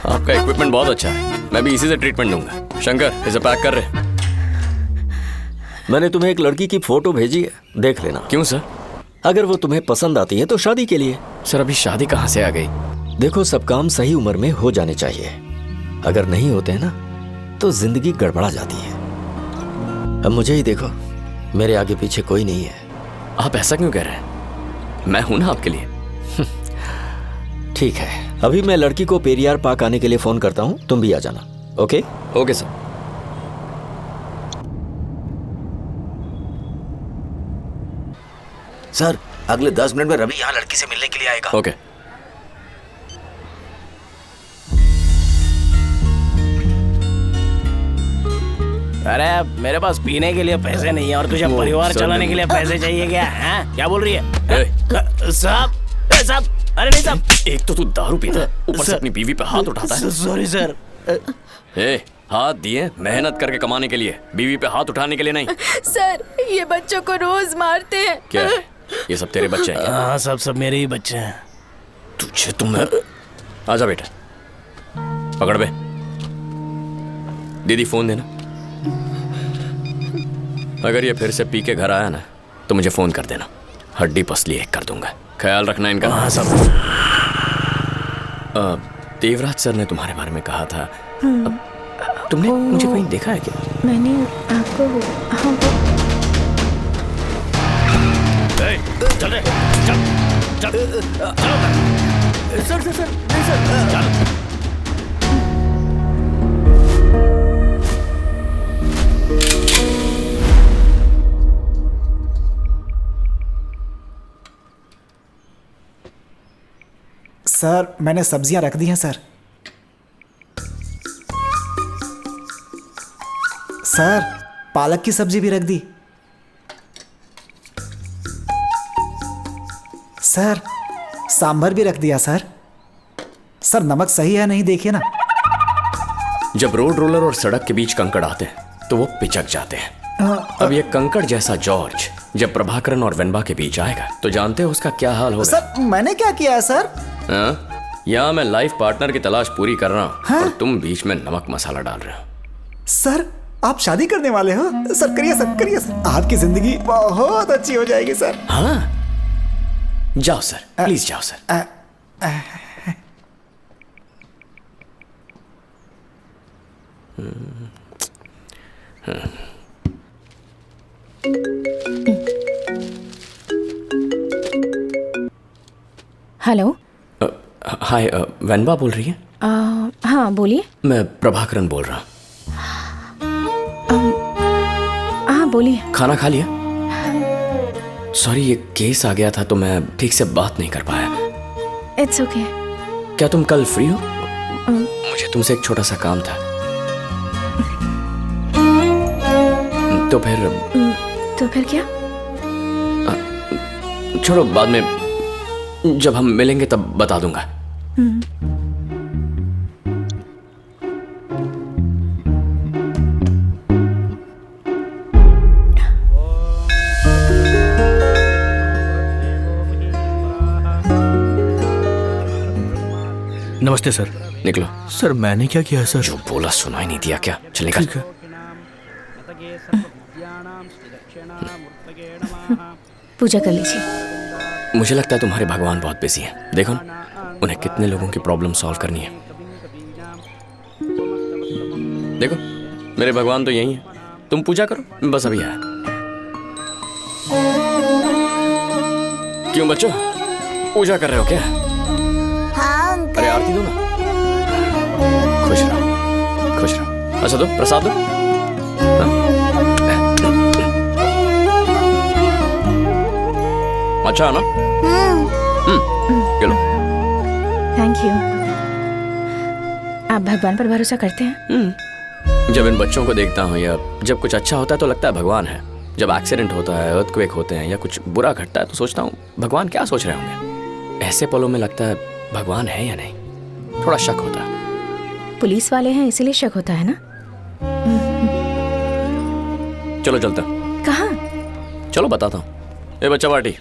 [SPEAKER 3] आपका इक्विपमेंट बहुत अच्छा है, मैं भी इसी से ट्रीटमेंट दूंगा। शंकर, इसे पैक कर रहे।
[SPEAKER 1] मैंने तुम्हें एक लड़की की फोटो भेजी है, देख लेना।
[SPEAKER 3] क्यों सर?
[SPEAKER 1] अगर वो तुम्हें पसंद आती है तो शादी के लिए।
[SPEAKER 3] सर अभी शादी कहाँ से आ गई?
[SPEAKER 1] देखो, सब काम सही उम्र में हो जाने चाहिए। अगर नहीं होते हैं ना तो जिंदगी गड़बड़ा जाती है। अब मुझे ही देखो, मेरे आगे पीछे कोई नहीं है।
[SPEAKER 3] आप ऐसा क्यों कह रहे हैं? मैं हूं ना आपके लिए।
[SPEAKER 1] ठीक है, अभी मैं लड़की को पेरियार पार्क आने के लिए फोन करता हूँ, तुम भी आ जाना। ओके?
[SPEAKER 3] Okay sir.
[SPEAKER 4] सर अगले 10 मिनट में रवि यहाँ लड़की से मिलने के लिए आएगा।
[SPEAKER 3] ओके।
[SPEAKER 16] अरे मेरे पास पीने के लिए पैसे नहीं है और तुझे परिवार चलाने के लिए पैसे चाहिए क्या? हैं? क्या बोल रही है? साहब, अरे नहीं साहब।
[SPEAKER 3] एक तो तू दारू पीता है, ऊपर से अपनी बीवी पे हाथ उठाता है।
[SPEAKER 16] Sorry sir.
[SPEAKER 3] हाथ दिए मेहनत करके कमाने के लिए, बीवी पे हाथ उठाने के लिए नहीं।
[SPEAKER 17] सर, ये बच्चों को रोज मारते हैं।
[SPEAKER 3] क्या है? ये सब तेरे बच्चे हैं?
[SPEAKER 16] हाँ सब मेरे ही बच्चे हैं।
[SPEAKER 3] तुझे तुम्हें आजा बेटा, पकड़ बे। दीदी फोन देना। अगर ये फिर से पी के घर आया ना तो मुझे फोन कर देना, हड्डी पसली एक कर दूंगा। ख्याल रखना इनका।
[SPEAKER 16] हाँ सब।
[SPEAKER 3] देवराज सर ने तुम्हारे बारे में कहा था। तुमने मुझे कहीं देखा है क्या?
[SPEAKER 17] मैंने आपको
[SPEAKER 16] चल रे, चल सर चल।
[SPEAKER 8] सर मैंने सब्जियां रख दी हैं सर। सर पालक की सब्जी भी रख दी। सर सांभर भी रख दिया सर। सर नमक सही है नहीं देखिए ना।
[SPEAKER 3] जब रोड रोलर और सड़क के बीच कंकड़ आते हैं तो वो पिचक जाते हैं। अब ये कंकड़ जैसा जॉर्ज जब प्रभाकरन और वेनबा के बीच आएगा तो जानते हो उसका क्या हाल होगा?
[SPEAKER 8] सर मैंने क्या किया है सर?
[SPEAKER 3] यहाँ मैं लाइफ पार्टनर की तलाश पूरी कर रहा हूँ और तुम बीच में नमक मसाला डाल रहे हो।
[SPEAKER 8] सर आप शादी करने वाले हो? सर करिए सर, करिए सर, आपकी जिंदगी बहुत अच्छी हो जाएगी सर।
[SPEAKER 3] हाँ जाओ सर, प्लीज जाओ सर।
[SPEAKER 17] हेलो।
[SPEAKER 3] हाय, वेनबा बोल रही है?
[SPEAKER 17] हाँ बोलिए।
[SPEAKER 3] मैं प्रभाकरन बोल रहा हूँ।
[SPEAKER 17] हाँ बोलिए।
[SPEAKER 3] खाना खा लिया? सॉरी ये केस आ गया था तो मैं ठीक से बात नहीं कर पाया।
[SPEAKER 17] It's okay.
[SPEAKER 3] क्या तुम कल फ्री हो? मुझे तुमसे एक छोटा सा काम था। तो फिर
[SPEAKER 17] क्या?
[SPEAKER 3] छोड़ो, बाद में जब हम मिलेंगे तब बता दूंगा।
[SPEAKER 15] नमस्ते सर।
[SPEAKER 3] निकलो।
[SPEAKER 15] सर मैंने क्या किया सर?
[SPEAKER 3] जो बोला सुनाई नहीं दिया क्या? चल निकल।
[SPEAKER 17] पूजा कर लीजिए।
[SPEAKER 3] मुझे लगता है तुम्हारे भगवान बहुत बिजी हैं। देखो ना उन्हें कितने लोगों की प्रॉब्लम सॉल्व करनी है। देखो मेरे भगवान तो यही है। तुम पूजा करो, मैं बस अभी आया। क्यों बच्चों, पूजा कर रहे हो क्या?
[SPEAKER 13] हाँ
[SPEAKER 3] अरे आरती दो ना। खुश रहो, खुश रहो। अच्छा दो, प्रसाद दो। अच्छा है ना? चलो।
[SPEAKER 17] Thank you. आप भगवान पर भरोसा करते हैं?
[SPEAKER 3] जब इन बच्चों को देखता हूँ या जब कुछ अच्छा होता है तो लगता है भगवान है। जब एक्सीडेंट होता है, अर्थक्वेक होते हैं या कुछ बुरा घटता है तो सोचता हूँ भगवान क्या सोच रहे होंगे। ऐसे पलों में लगता है भगवान है या नहीं, थोड़ा शक होता है।
[SPEAKER 17] पुलिस वाले हैं इसीलिए शक होता है ना?
[SPEAKER 3] चलो चलता।
[SPEAKER 17] कहाँ?
[SPEAKER 3] चलो बताता हूँ। ए बच्चा party,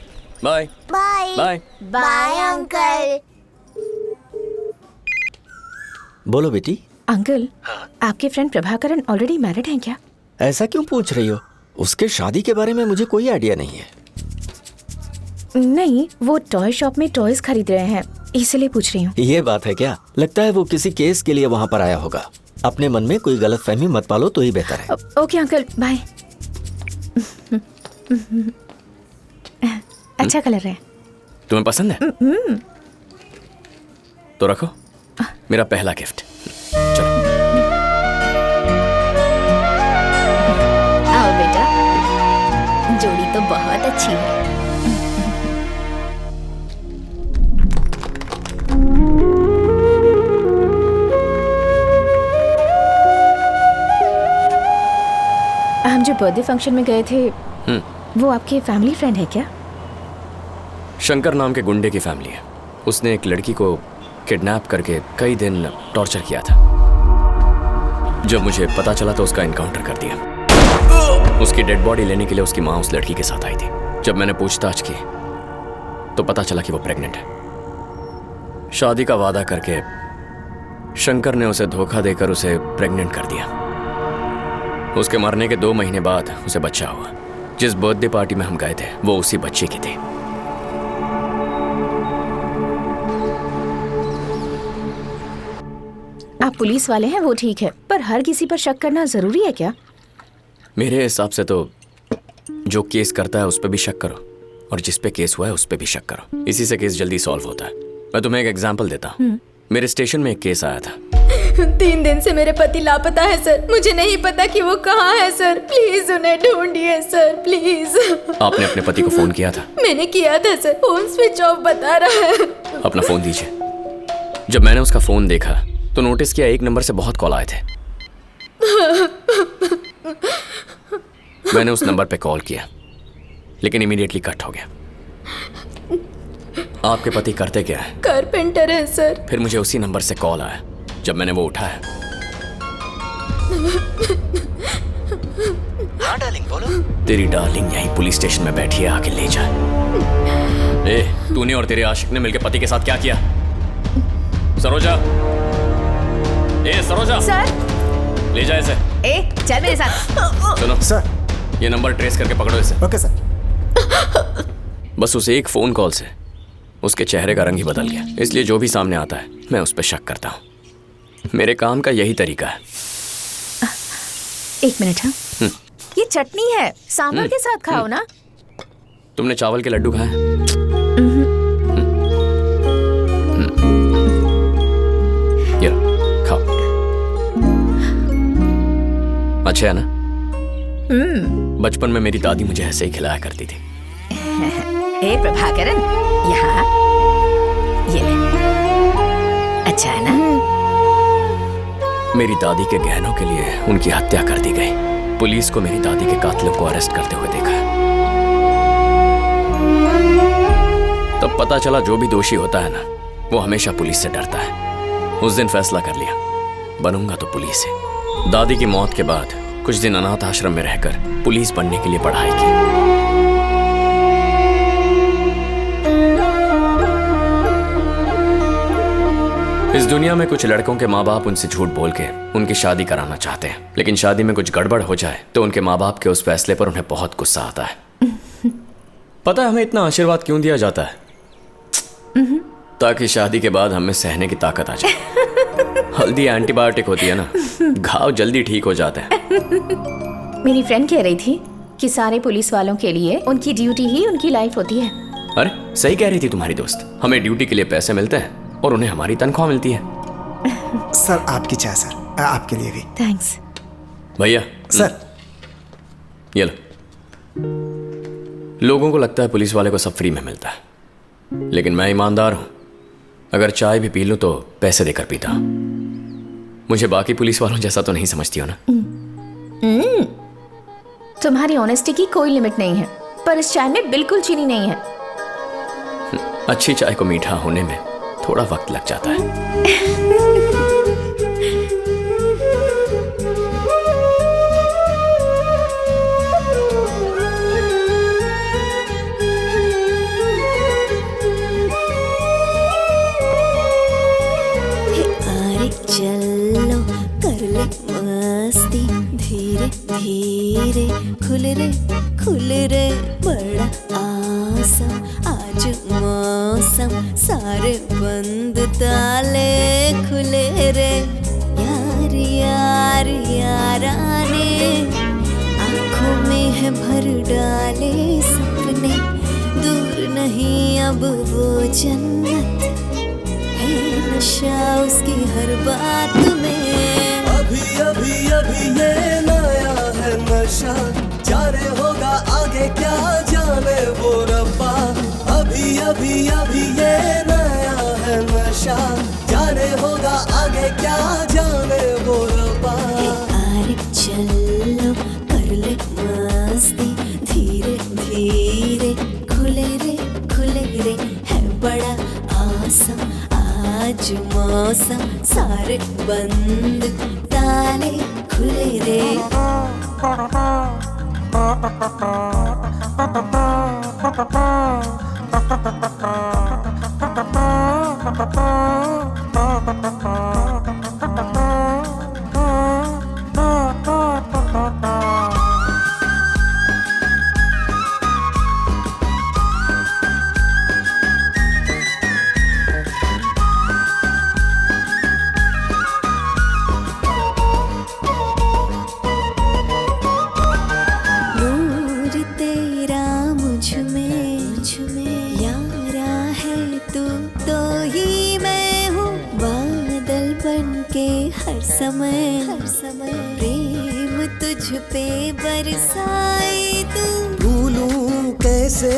[SPEAKER 3] bye
[SPEAKER 13] bye
[SPEAKER 3] bye
[SPEAKER 13] bye uncle.
[SPEAKER 1] बोलो बेटी।
[SPEAKER 17] अंकल, आपके फ्रेंड प्रभाकरन ऑलरेडी मैरिड हैं क्या?
[SPEAKER 1] ऐसा क्यों पूछ रही हो? उसके शादी के बारे में मुझे कोई आइडिया नहीं है।
[SPEAKER 17] नहीं, वो टॉय शॉप में टॉयज खरीद रहे हैं इसलिए पूछ रही हूँ।
[SPEAKER 1] ये बात है क्या? लगता है वो किसी केस के लिए वहाँ पर आया होगा। अपने मन में कोई गलतफहमी मत पालो तो ही बेहतर है।
[SPEAKER 17] Okay uncle, bye. अच्छा कलर है।
[SPEAKER 3] तुम्हें पसंद है? तो रखो, मेरा पहला गिफ्ट। चलो।
[SPEAKER 7] आओ बेटा, जोड़ी तो बहुत अच्छी है।
[SPEAKER 17] बर्थडे फंक्शन में गए थे, वो आपके फैमिली फ्रेंड है क्या?
[SPEAKER 3] शंकर नाम के गुंडे की फैमिली है। उसने एक लड़की को किडनैप करके कई दिन टॉर्चर किया था। जब मुझे पता चला तो उसका एनकाउंटर कर दिया। उसकी डेड बॉडी लेने के लिए उसकी माँ उस लड़की के साथ आई थी। जब मैंने पूछताछ की तो पता चला कि वो प्रेग्नेंट है। शादी का वादा करके शंकर ने उसे धोखा देकर उसे प्रेग्नेंट कर दिया। उसके मरने के 2 महीने बाद उसे बच्चा हुआ। जिस बर्थडे पार्टी में हम गए थे वो उसी बच्चे की थी।
[SPEAKER 17] आप पुलिस वाले हैं वो ठीक है, पर हर किसी पर शक करना जरूरी है क्या?
[SPEAKER 3] मेरे हिसाब से तो जो केस करता है उस पर भी शक करो और जिस पे केस हुआ है उस पे भी शक करो। इसी से केस जल्दी सॉल्व होता है। मैं तुम्हें एक एग्जांपल देता हूँ। मेरे स्टेशन में एक केस आया था।
[SPEAKER 17] 3 दिन से मेरे पति लापता है सर। मुझे नहीं पता कि वो कहाँ है सर। प्लीज उन्हें ढूंढिए सर, प्लीज।
[SPEAKER 3] आपने अपने पति को फोन किया था?
[SPEAKER 17] मैंने किया था सर, फोन स्विच ऑफ बता रहा है।
[SPEAKER 3] अपना फोन दीजिए। जब मैंने उसका फोन देखा तो नोटिस किया एक नंबर से बहुत कॉल आए थे। मैंने उस नंबर पे कॉल किया लेकिन इमीडिएटली कट हो गया। आपके पति करते क्या है?
[SPEAKER 17] कारपेंटर है सर।
[SPEAKER 3] फिर मुझे उसी नंबर से कॉल आया। जब मैंने वो उठाया,
[SPEAKER 1] हाँ डार्लिंग बोलो।
[SPEAKER 3] तेरी डार्लिंग यहीं पुलिस स्टेशन में बैठी है, आके ले जा। तूने और तेरे आशिक ने मिलकर पति के साथ क्या किया? सरोजा, सरोजा
[SPEAKER 12] सर,
[SPEAKER 3] ले जा इसे।
[SPEAKER 12] चल मेरे साथ।
[SPEAKER 3] सुनो सर, ये नंबर ट्रेस करके पकड़ो इसे।
[SPEAKER 8] Okay sir.
[SPEAKER 3] बस उसे एक फोन कॉल से उसके चेहरे का रंग ही बदल गया। इसलिए जो भी सामने आता है मैं उस पर शक करता हूँ। मेरे काम का यही तरीका है।
[SPEAKER 17] 1 मिनट। हाँ, ये चटनी है, सांभर के साथ खाओ ना।
[SPEAKER 3] तुमने चावल के लड्डू खाए हैं? ये खाओ। अच्छा है ना? बचपन में मेरी दादी मुझे ऐसे ही खिलाया करती थी।
[SPEAKER 12] प्रभाकरन, यहाँ ये ले। अच्छा है ना?
[SPEAKER 3] मेरी दादी के गहनों के लिए उनकी हत्या कर दी गई। पुलिस को मेरी दादी के कातिलों को अरेस्ट करते हुए देखा। तब पता चला जो भी दोषी होता है ना, वो हमेशा पुलिस से डरता है। उस दिन फैसला कर लिया, बनूंगा तो पुलिस से। दादी की मौत के बाद कुछ दिन अनाथ आश्रम में रहकर पुलिस बनने के लिए पढ़ाई की। इस दुनिया में कुछ लड़कों के माँ बाप उनसे झूठ बोल के उनकी शादी कराना चाहते हैं, लेकिन शादी में कुछ गड़बड़ हो जाए तो उनके माँ बाप के उस फैसले पर उन्हें बहुत गुस्सा आता है। पता है हमें इतना आशीर्वाद क्यों दिया जाता है? ताकि शादी के बाद हमें सहने की ताकत आ जाए। हल्दी एंटीबायोटिक होती है ना, घाव जल्दी ठीक हो जाते हैं।
[SPEAKER 17] मेरी फ्रेंड कह रही थी कि सारे पुलिस वालों के लिए उनकी ड्यूटी ही उनकी लाइफ होती है।
[SPEAKER 3] अरे सही कह रही थी तुम्हारी दोस्त। हमें ड्यूटी के लिए पैसे मिलते हैं और उन्हें हमारी तनख्वाह मिलती है।
[SPEAKER 8] सर आपकी चाय सर, आपके लिए भी।
[SPEAKER 17] थैंक्स
[SPEAKER 3] भैया।
[SPEAKER 8] सर
[SPEAKER 3] ये लो। लोगों को लगता है पुलिस वाले को सब फ्री में मिलता है, लेकिन मैं ईमानदार हूं। अगर चाय भी पी लूं तो पैसे देकर पीता। मुझे बाकी पुलिस वालों जैसा तो नहीं समझती हो ना?
[SPEAKER 17] तुम्हारी ऑनेस्टी की कोई लिमिट नहीं है, पर इस चाय में बिल्कुल चीनी नहीं है।
[SPEAKER 3] अच्छी चाय को मीठा होने में थोड़ा वक्त लग जाता है।
[SPEAKER 13] अरे चलो कर ले मस्ती, धीरे धीरे खुल रे बड़ा आसम आज मौसम, सारे बंद ताले खुले रे। यार यार याराने आँखों में है भर डाले सपने, दूर नहीं अब वो जन्नत है, नशा उसकी हर बात में।
[SPEAKER 9] अभी अभी अभी ये नया है नशा, जाने होगा आगे क्या जाने वो रब्बा। अभी अभी अभी ये नया है नशा, जाने होगा आगे क्या जाने वो रब्बा।
[SPEAKER 13] अरे चलो कर ले रे है बड़ा आसम आज मौसम सारे बंद ताले खुले रे नूर तेरा मुझ में यारा है तू तो ही मैं हूँ बादल बन के हर समय प्रेम तुझ पे बरसाए तू
[SPEAKER 9] भूलूं कैसे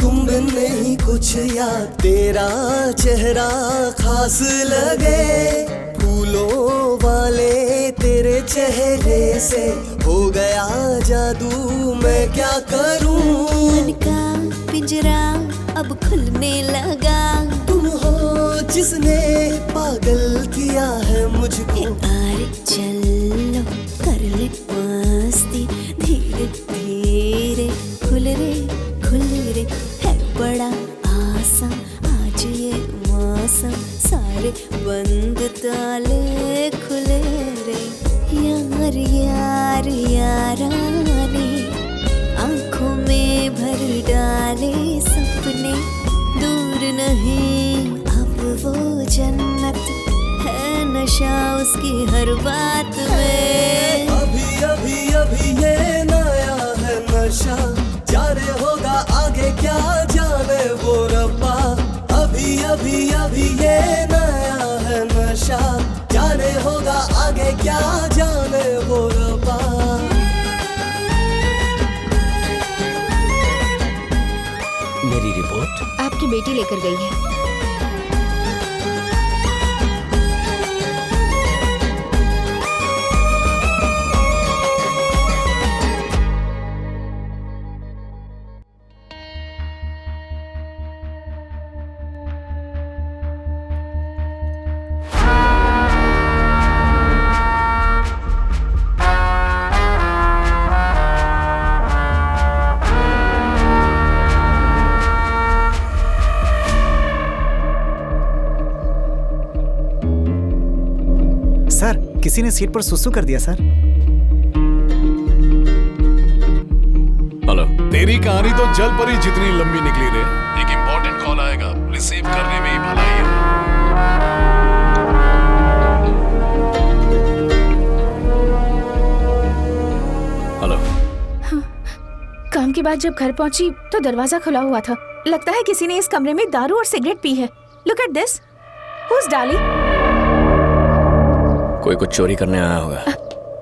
[SPEAKER 9] तुम बिन नहीं कुछ याद तेरा चेहरा खास लगे फूलों वाले तेरे चेहरे से हो गया जादू मैं क्या करूं
[SPEAKER 13] मन का पिंजरा अब खुलने लगा
[SPEAKER 9] तुम हो जिसने पागल किया है मुझको
[SPEAKER 13] आरे चलो कर ले मस्ती धीरे धीरे खुल रे है बड़ा आसम आज ये मौसम सारे बंद ताले खुले रे यार यार याराने आंखों में भर डाले सपने दूर नहीं अब वो जन्नत है नशा उसकी हर बात में
[SPEAKER 9] अभी ये नया है नशा जाने होगा आगे क्या जाने वो रब्बा अभी ये नया है नशा जाने होगा आगे क्या जाने वो रब्बा
[SPEAKER 1] मेरी रिपोर्ट
[SPEAKER 7] आपकी बेटी लेकर गई है।
[SPEAKER 8] सर किसी ने सीट पर सुसु कर दिया सर।
[SPEAKER 3] हेलो।
[SPEAKER 2] तेरी कहानी तो जल परी जितनी लंबी निकली रे। एक इम्पोर्टेंट कॉल आएगा, रिसीव करने में ही भलाई है।
[SPEAKER 3] हेलो।
[SPEAKER 12] काम के बाद जब घर पहुंची तो दरवाजा खुला हुआ था। लगता है किसी ने इस कमरे में दारू और सिगरेट पी है। Look at this. Who's डाली?
[SPEAKER 3] कोई कुछ चोरी करने आया होगा।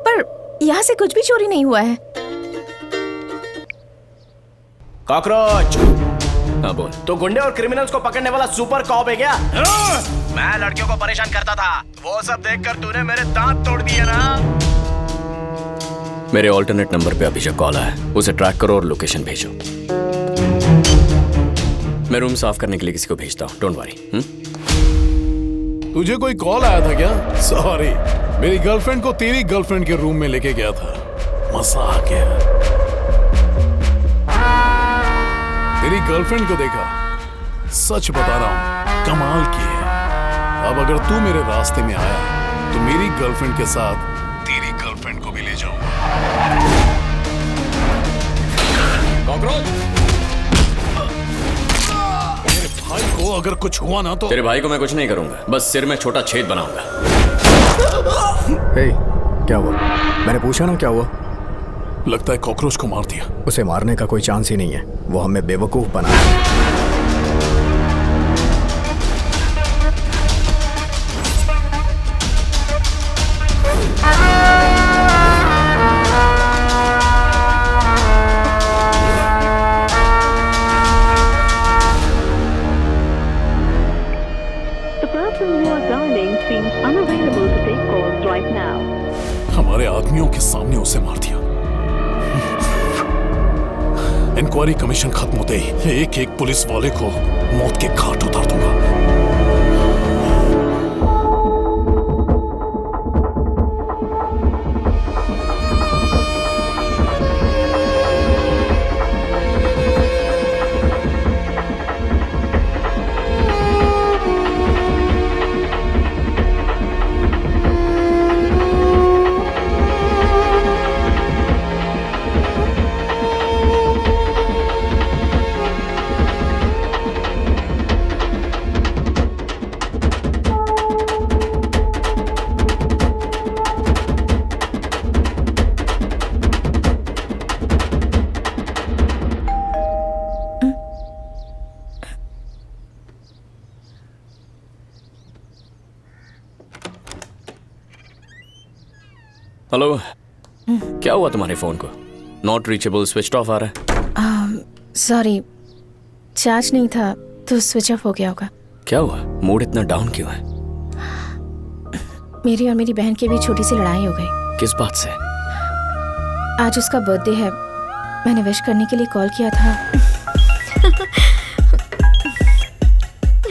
[SPEAKER 12] पर यहाँ से कुछ भी चोरी नहीं हुआ है।
[SPEAKER 16] कॉकरोच।
[SPEAKER 3] हाँ बोल।
[SPEAKER 16] तो गुंडे और क्रिमिनल्स को पकड़ने वाला सुपर कॉप है क्या? मैं लड़कियों को परेशान करता था, वो सब देखकर तूने मेरे दांत तोड़ दिए ना।
[SPEAKER 3] मेरे ऑल्टरनेट नंबर पे अभिषेक कॉल आया, उसे ट्रैक करो और लोकेशन भेजो। मैं रूम साफ करने के लिए किसी को भेजता हूँ, डोंट वरी।
[SPEAKER 2] तुझे कोई कॉल आया था क्या? सॉरी, मेरी गर्लफ्रेंड को तेरी गर्लफ्रेंड के रूम में लेके गया था, मजा आ गया। तेरी गर्लफ्रेंड को देखा, सच बता रहा हूँ, कमाल की है। अब अगर तू मेरे रास्ते में आया तो मेरी गर्लफ्रेंड के साथ तेरी गर्लफ्रेंड को भी ले जाऊंगा।
[SPEAKER 3] कॉकरोच।
[SPEAKER 2] भाई को अगर कुछ हुआ ना तो
[SPEAKER 3] तेरे भाई को मैं कुछ नहीं करूंगा, बस सिर में छोटा छेद बनाऊंगा।
[SPEAKER 5] हे, क्या हुआ? मैंने पूछा ना क्या हुआ?
[SPEAKER 2] लगता है कॉकरोच को मार दिया।
[SPEAKER 5] उसे मारने का कोई चांस ही नहीं है, वो हमें बेवकूफ बनाया।
[SPEAKER 2] हमारे आदमियों के सामने उसे मार दिया। इंक्वायरी कमीशन खत्म होते ही एक एक पुलिस वाले को मौत के घाट उतार दूंगा।
[SPEAKER 3] हेलो, क्या हुआ तुम्हारे फोन को? नॉट रीचेबल, स्विच ऑफ आ रहा है।
[SPEAKER 17] सॉरी, चार्ज नहीं था तो स्विच ऑफ हो गया होगा।
[SPEAKER 3] क्या हुआ? मूड इतना डाउन क्यों है?
[SPEAKER 17] मेरी और मेरी बहन की भी छोटी सी लड़ाई हो गई।
[SPEAKER 3] किस बात से?
[SPEAKER 17] आज उसका बर्थडे है, मैंने विश करने के लिए कॉल किया था।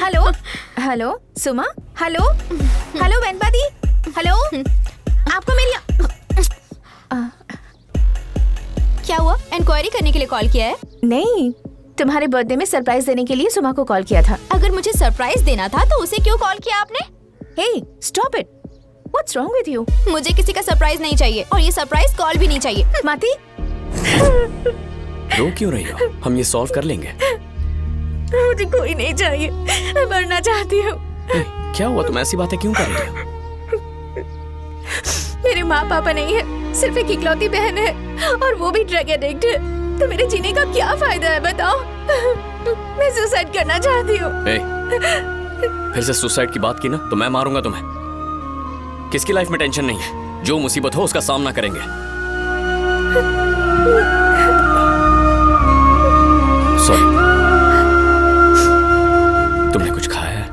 [SPEAKER 17] हेलो हेलो सुमा, हेलो हेलो बहनपा दी, हेलो। आपको मेरी
[SPEAKER 7] क्या हुआ? इंक्वायरी करने के लिए कॉल किया है?
[SPEAKER 17] नहीं, तुम्हारे बर्थडे में सरप्राइज देने के लिए सुमा को कॉल किया था।
[SPEAKER 7] अगर मुझे सरप्राइज देना था तो उसे क्यों कॉल किया आपने?
[SPEAKER 17] Hey, stop it. What's wrong with you?
[SPEAKER 7] मुझे किसी का सरप्राइज नहीं चाहिए और ये सरप्राइज कॉल भी नहीं चाहिए।
[SPEAKER 17] माती,
[SPEAKER 3] रो क्यों रही हो? हम ये सॉल्व कर लेंगे।
[SPEAKER 17] मुझे कोई नहीं चाहिए, मैं मरना चाहती हूँ।
[SPEAKER 3] क्या हुआ? तुम ऐसी बातें क्यों कर रही हो?
[SPEAKER 17] मेरे माँ पापा नहीं है, सिर्फ एक इकलौती बहन है और वो भी ड्रग एडिक्ट है। तो मेरे जीने का क्या फायदा है बताओ? मैं सुसाइड करना चाहती हूँ।
[SPEAKER 3] फिर से सुसाइड की बात की ना तो मैं मारूंगा तुम्हें। किसकी लाइफ में टेंशन नहीं है? जो मुसीबत हो उसका सामना करेंगे। सॉरी, तुमने कुछ खाया है?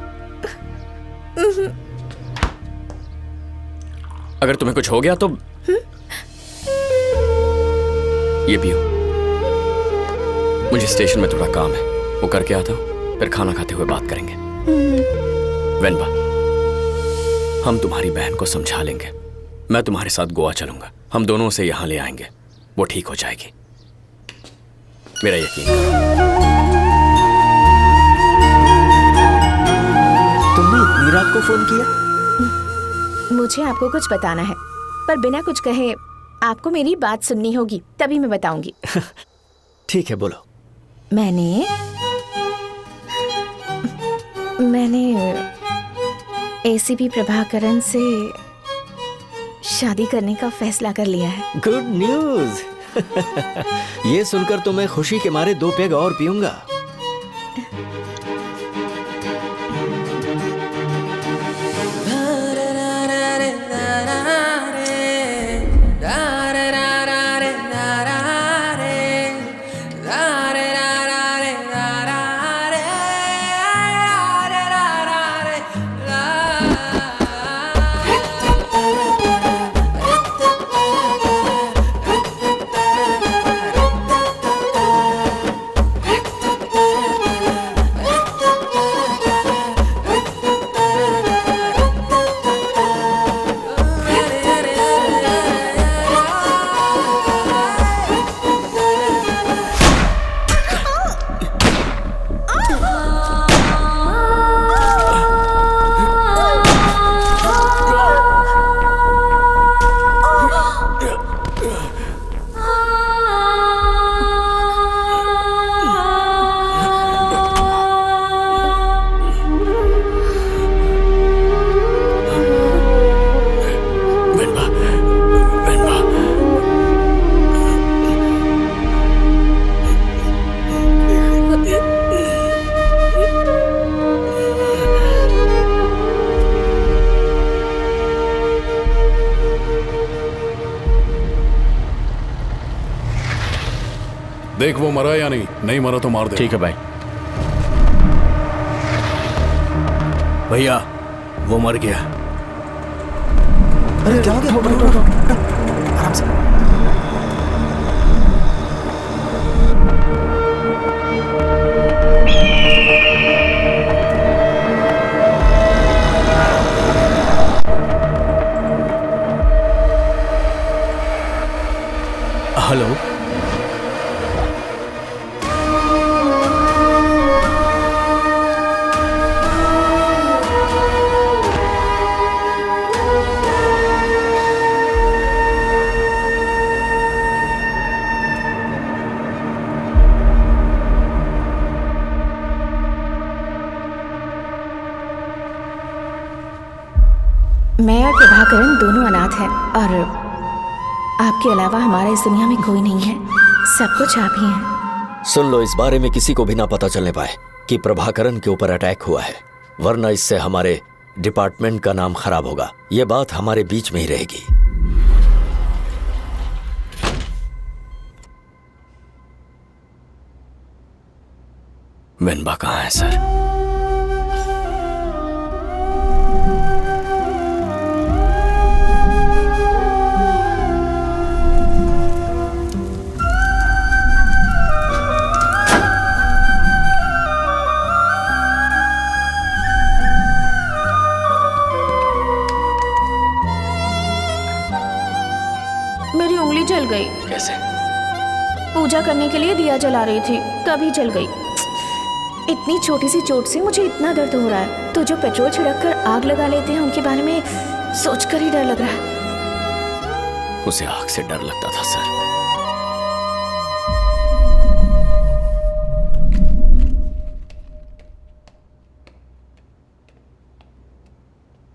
[SPEAKER 3] अगर तुम्हें कुछ हो गया तो ये पियो। मुझे स्टेशन में थोड़ा काम है, वो करके आता हूँ, फिर खाना खाते हुए बात करेंगे। वेनबा, हम तुम्हारी बहन को समझा लेंगे। मैं तुम्हारे साथ गोवा चलूंगा, हम दोनों से यहाँ ले आएंगे, वो ठीक हो जाएगी, मेरा यकीन करो।
[SPEAKER 1] तुमने इतनी रात को फोन किया?
[SPEAKER 17] मुझे आपको कुछ बताना है, पर बिना कुछ कहे आपको मेरी बात सुननी होगी, तभी मैं बताऊंगी।
[SPEAKER 1] ठीक है, बोलो।
[SPEAKER 17] मैंने एसीपी प्रभाकरन से शादी करने का फैसला कर लिया है।
[SPEAKER 1] Good news. ये सुनकर तो मैं खुशी के मारे 2 पेग और पीऊंगा।
[SPEAKER 2] देख वो मरा या नहीं, नहीं मरा तो मार दे।
[SPEAKER 16] ठीक है भाई। भैया वो मर गया।
[SPEAKER 8] अरे क्या हो गया? आराम से।
[SPEAKER 12] मैं और प्रभाकरण दोनों अनाथ हैं और आपके अलावा हमारा इस दुनिया में कोई नहीं है। सब कुछ आप ही हैं।
[SPEAKER 1] सुन लो, इस बारे में किसी को भी ना पता चलने पाए कि प्रभाकरण के ऊपर अटैक हुआ है, वरना इससे हमारे डिपार्टमेंट का नाम खराब होगा। ये बात हमारे बीच में ही रहेगी।
[SPEAKER 3] वेनबा कहाँ है सर?
[SPEAKER 12] मेरी उंगली जल गई।
[SPEAKER 3] कैसे?
[SPEAKER 12] पूजा करने के लिए दिया जला रही थी, तभी जल गई। इतनी छोटी सी चोट से मुझे इतना दर्द हो रहा है, तो जो पेट्रोल छिड़क कर आग लगा लेते हैं उनके बारे में सोचकर ही डर लग रहा है।
[SPEAKER 3] उसे आग से डर लगता था सर।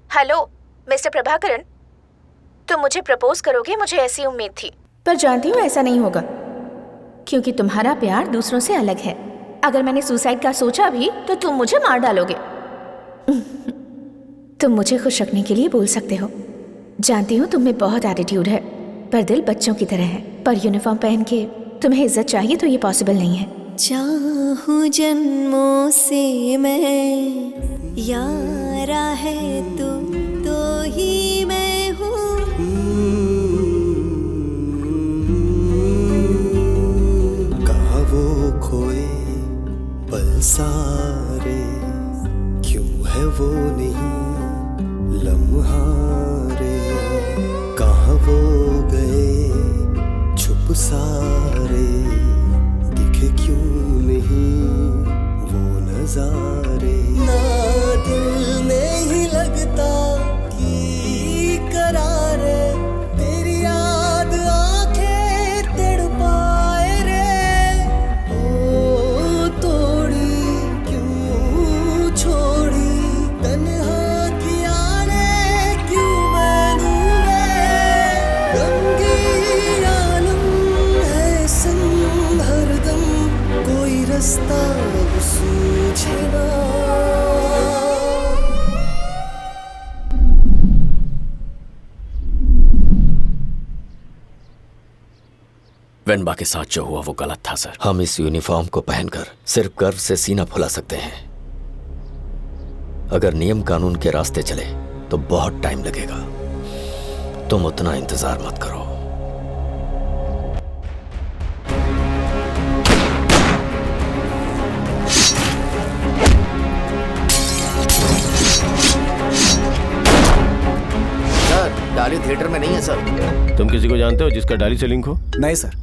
[SPEAKER 12] हेलो मिस्टर प्रभाकरण, तुम मुझे प्रपोज करोगे, मुझे ऐसी उम्मीद थी, पर जानती हूँ ऐसा नहीं होगा, क्योंकि तुम्हारा प्यार दूसरों से अलग है। अगर मैंने सुसाइड का सोचा भी तो तुम मुझे मार डालोगे। तुम मुझे खुश रखने के लिए बोल सकते हो। जानती हूँ तुम में बहुत एटीट्यूड है, पर दिल बच्चों की तरह है। पर यूनिफॉर्म पहन के तुम्हें इज्जत चाहिए तो ये पॉसिबल नहीं है।
[SPEAKER 13] चाहूं जन्मों से मैं, यारा है तू तो ही मैं हूँ।
[SPEAKER 9] कहाँ वो खोए पल सारे, क्यों है वो नहीं लम्हा रे। कहाँ वो गए छुप सारे, दिखे क्यों नहीं वो नजारे। ना दिल में ही लगता कि करार है, तेरी याद आंखें तड़पाए रे। ओ तोड़ी क्यों छोड़ी, तन्हा किया ने क्यों मैनू रे। रंगी आलम है संग हरदम, कोई रास्ता अब सूझे ना।
[SPEAKER 3] वेनबा के साथ जो हुआ वो गलत था सर।
[SPEAKER 1] हम इस यूनिफॉर्म को पहनकर सिर्फ गर्व से सीना फुला सकते हैं। अगर नियम कानून के रास्ते चले तो बहुत टाइम लगेगा। तुम उतना इंतजार मत करो।
[SPEAKER 4] सर, डाली थिएटर में नहीं है सर।
[SPEAKER 14] तुम किसी को जानते हो जिसका डाली से लिंक हो?
[SPEAKER 8] नहीं सर।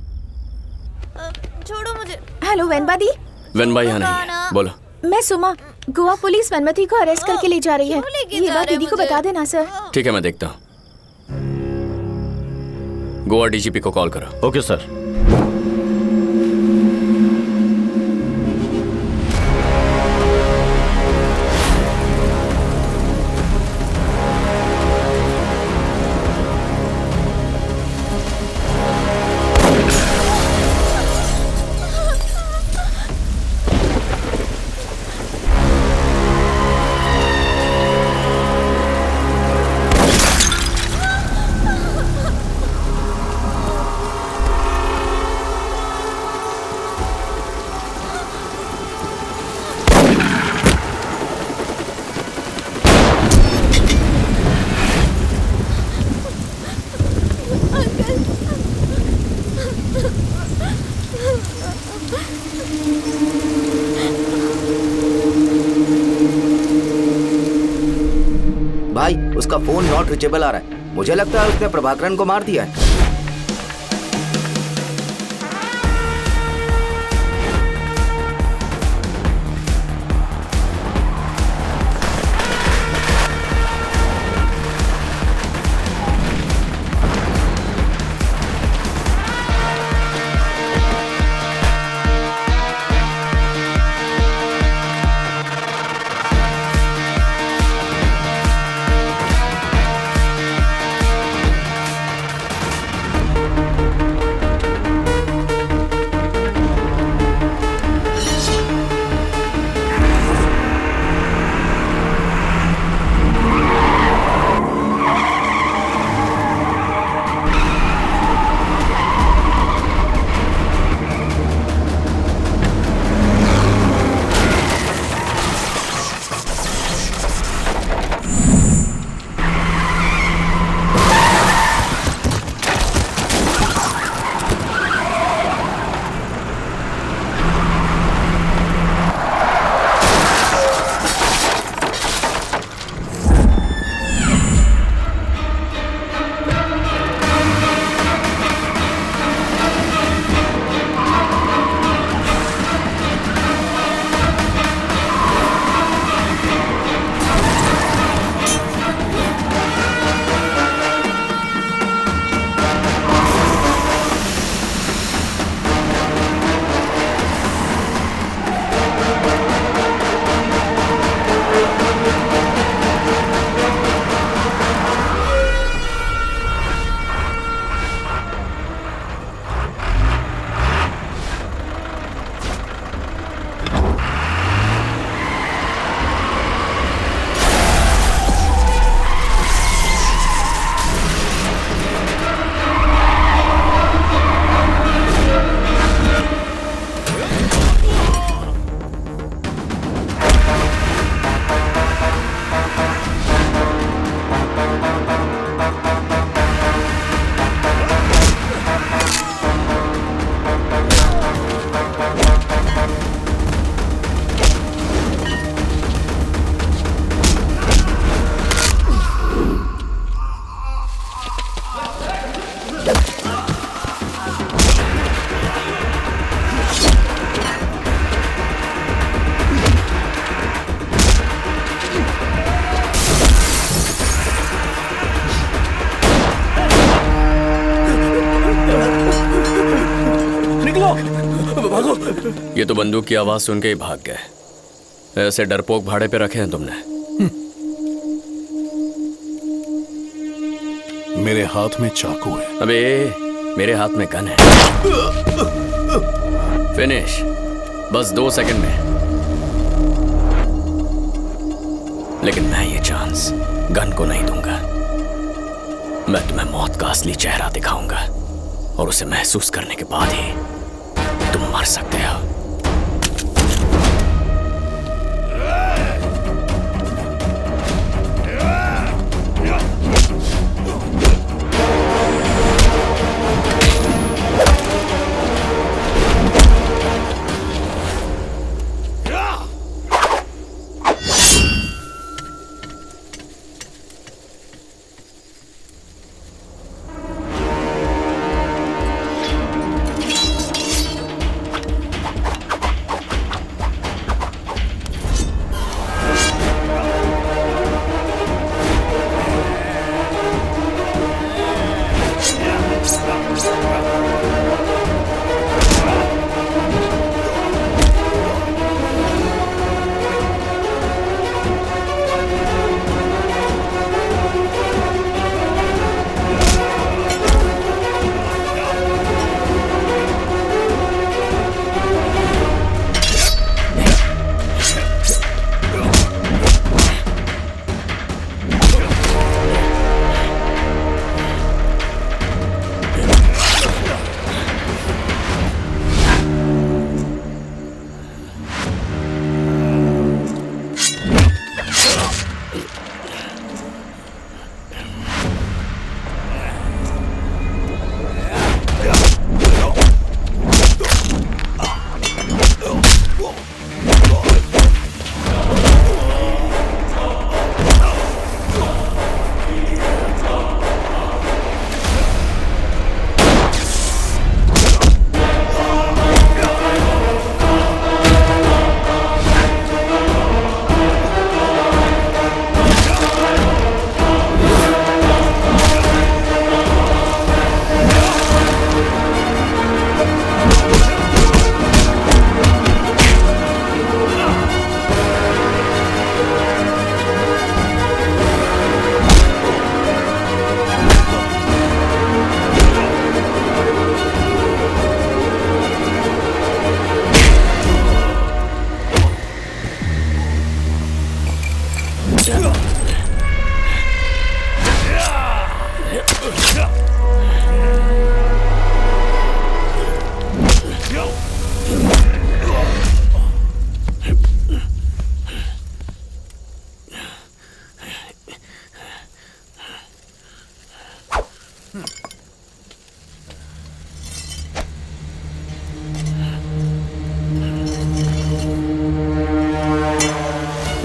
[SPEAKER 7] छोड़ो मुझे।
[SPEAKER 12] हेलो वेनबा दी।
[SPEAKER 3] वेनबा यहाँ नहीं है, बोलो।
[SPEAKER 12] मैं सुमा, गोवा पुलिस वनमती को अरेस्ट करके ले जा रही है। ये बात दीदी को बता देना सर।
[SPEAKER 3] ठीक है, मैं देखता हूँ। गोवा डीजीपी को कॉल करो।
[SPEAKER 14] Okay sir.
[SPEAKER 4] भाई, उसका फोन नॉट रीचेबल आ रहा है। मुझे लगता है उसने प्रभाकरण को मार दिया है।
[SPEAKER 3] ये तो बंदूक की आवाज सुन के ही भाग गए। ऐसे डरपोक भाड़े पे रखे हैं तुमने?
[SPEAKER 2] मेरे हाथ में चाकू है।
[SPEAKER 3] अबे मेरे हाथ में गन है। फिनिश, बस 2 सेकंड में। लेकिन मैं ये चांस गन को नहीं दूंगा। मैं तुम्हें मौत का असली चेहरा दिखाऊंगा और उसे महसूस करने के बाद ही तुम मर सकते हो।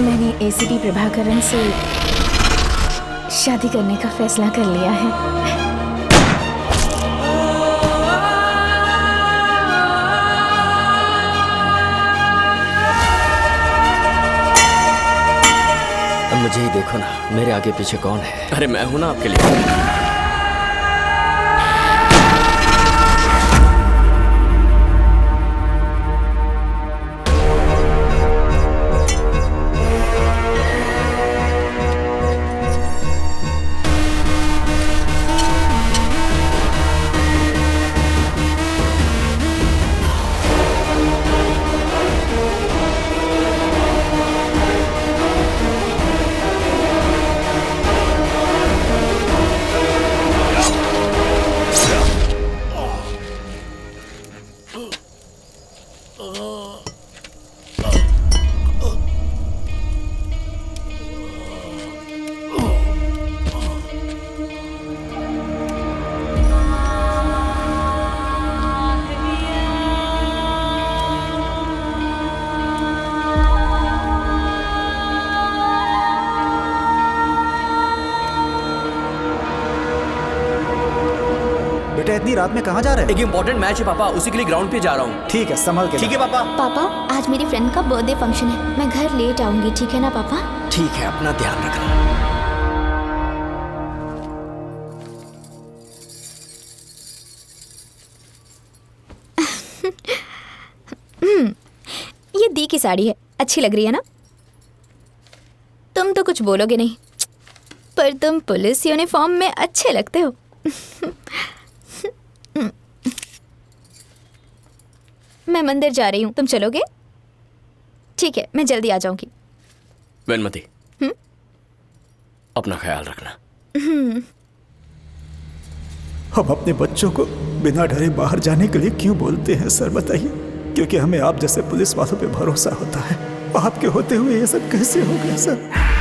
[SPEAKER 17] मैंने एसीपी प्रभाकरन से शादी करने का फैसला कर लिया है।
[SPEAKER 1] अब मुझे ही देखो ना, मेरे आगे पीछे कौन है?
[SPEAKER 3] अरे मैं हूं ना आपके लिए।
[SPEAKER 8] बेटा इतनी रात में कहाँ जा रहे हैं?
[SPEAKER 16] एक इम्पोर्टेंट मैच है पापा, उसी के लिए ग्राउंड पे जा रहा हूँ।
[SPEAKER 8] ठीक है, संभल के।
[SPEAKER 16] ठीक है पापा।
[SPEAKER 7] पापा आज मेरी फ्रेंड का बर्थडे फंक्शन है, मैं घर लेट आऊंगी, ठीक है ना पापा?
[SPEAKER 1] ठीक है, अपना ध्यान रखना।
[SPEAKER 7] साड़ी है, अच्छी लग रही है ना? तुम तो कुछ बोलोगे नहीं, पर तुम पुलिस यूनिफॉर्म में अच्छे लगते हो। मैं मंदिर जा रही हूँ, तुम चलोगे? ठीक है, मैं जल्दी आ जाऊंगी।
[SPEAKER 3] वेनमती, अपना ख्याल रखना।
[SPEAKER 8] हम अपने बच्चों को बिना डरे बाहर जाने के लिए क्यों बोलते हैं सर, बताइए? क्योंकि हमें आप जैसे पुलिस वालों पे भरोसा होता है। आपके होते हुए ये सब कैसे हो गया सर?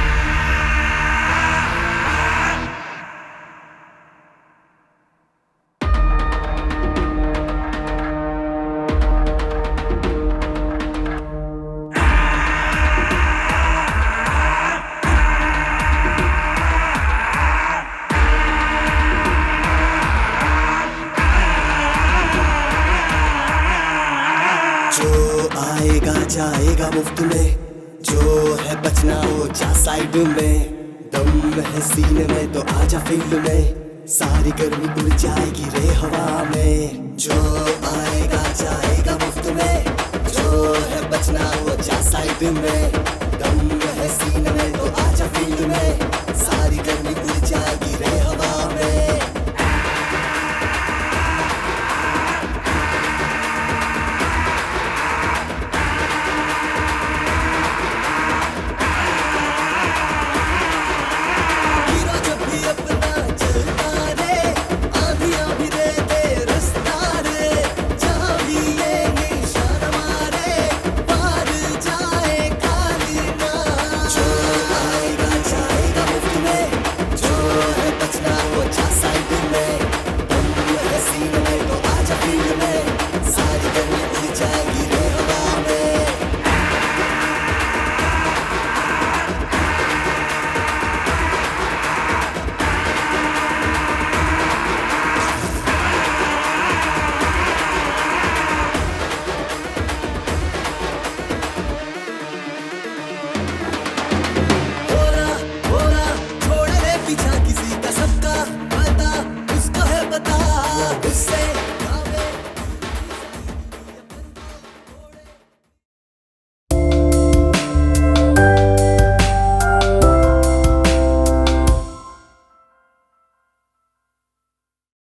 [SPEAKER 9] जाएगा मुफ्त में, जो है बचना हो जा साइड में, दम है सीने में तो आजा फील्ड में, सारी गर्मी उड़ जाएगी रे हवा में। जो आएगा जाएगा मुफ्त में, जो है बचना हो जा साइड में।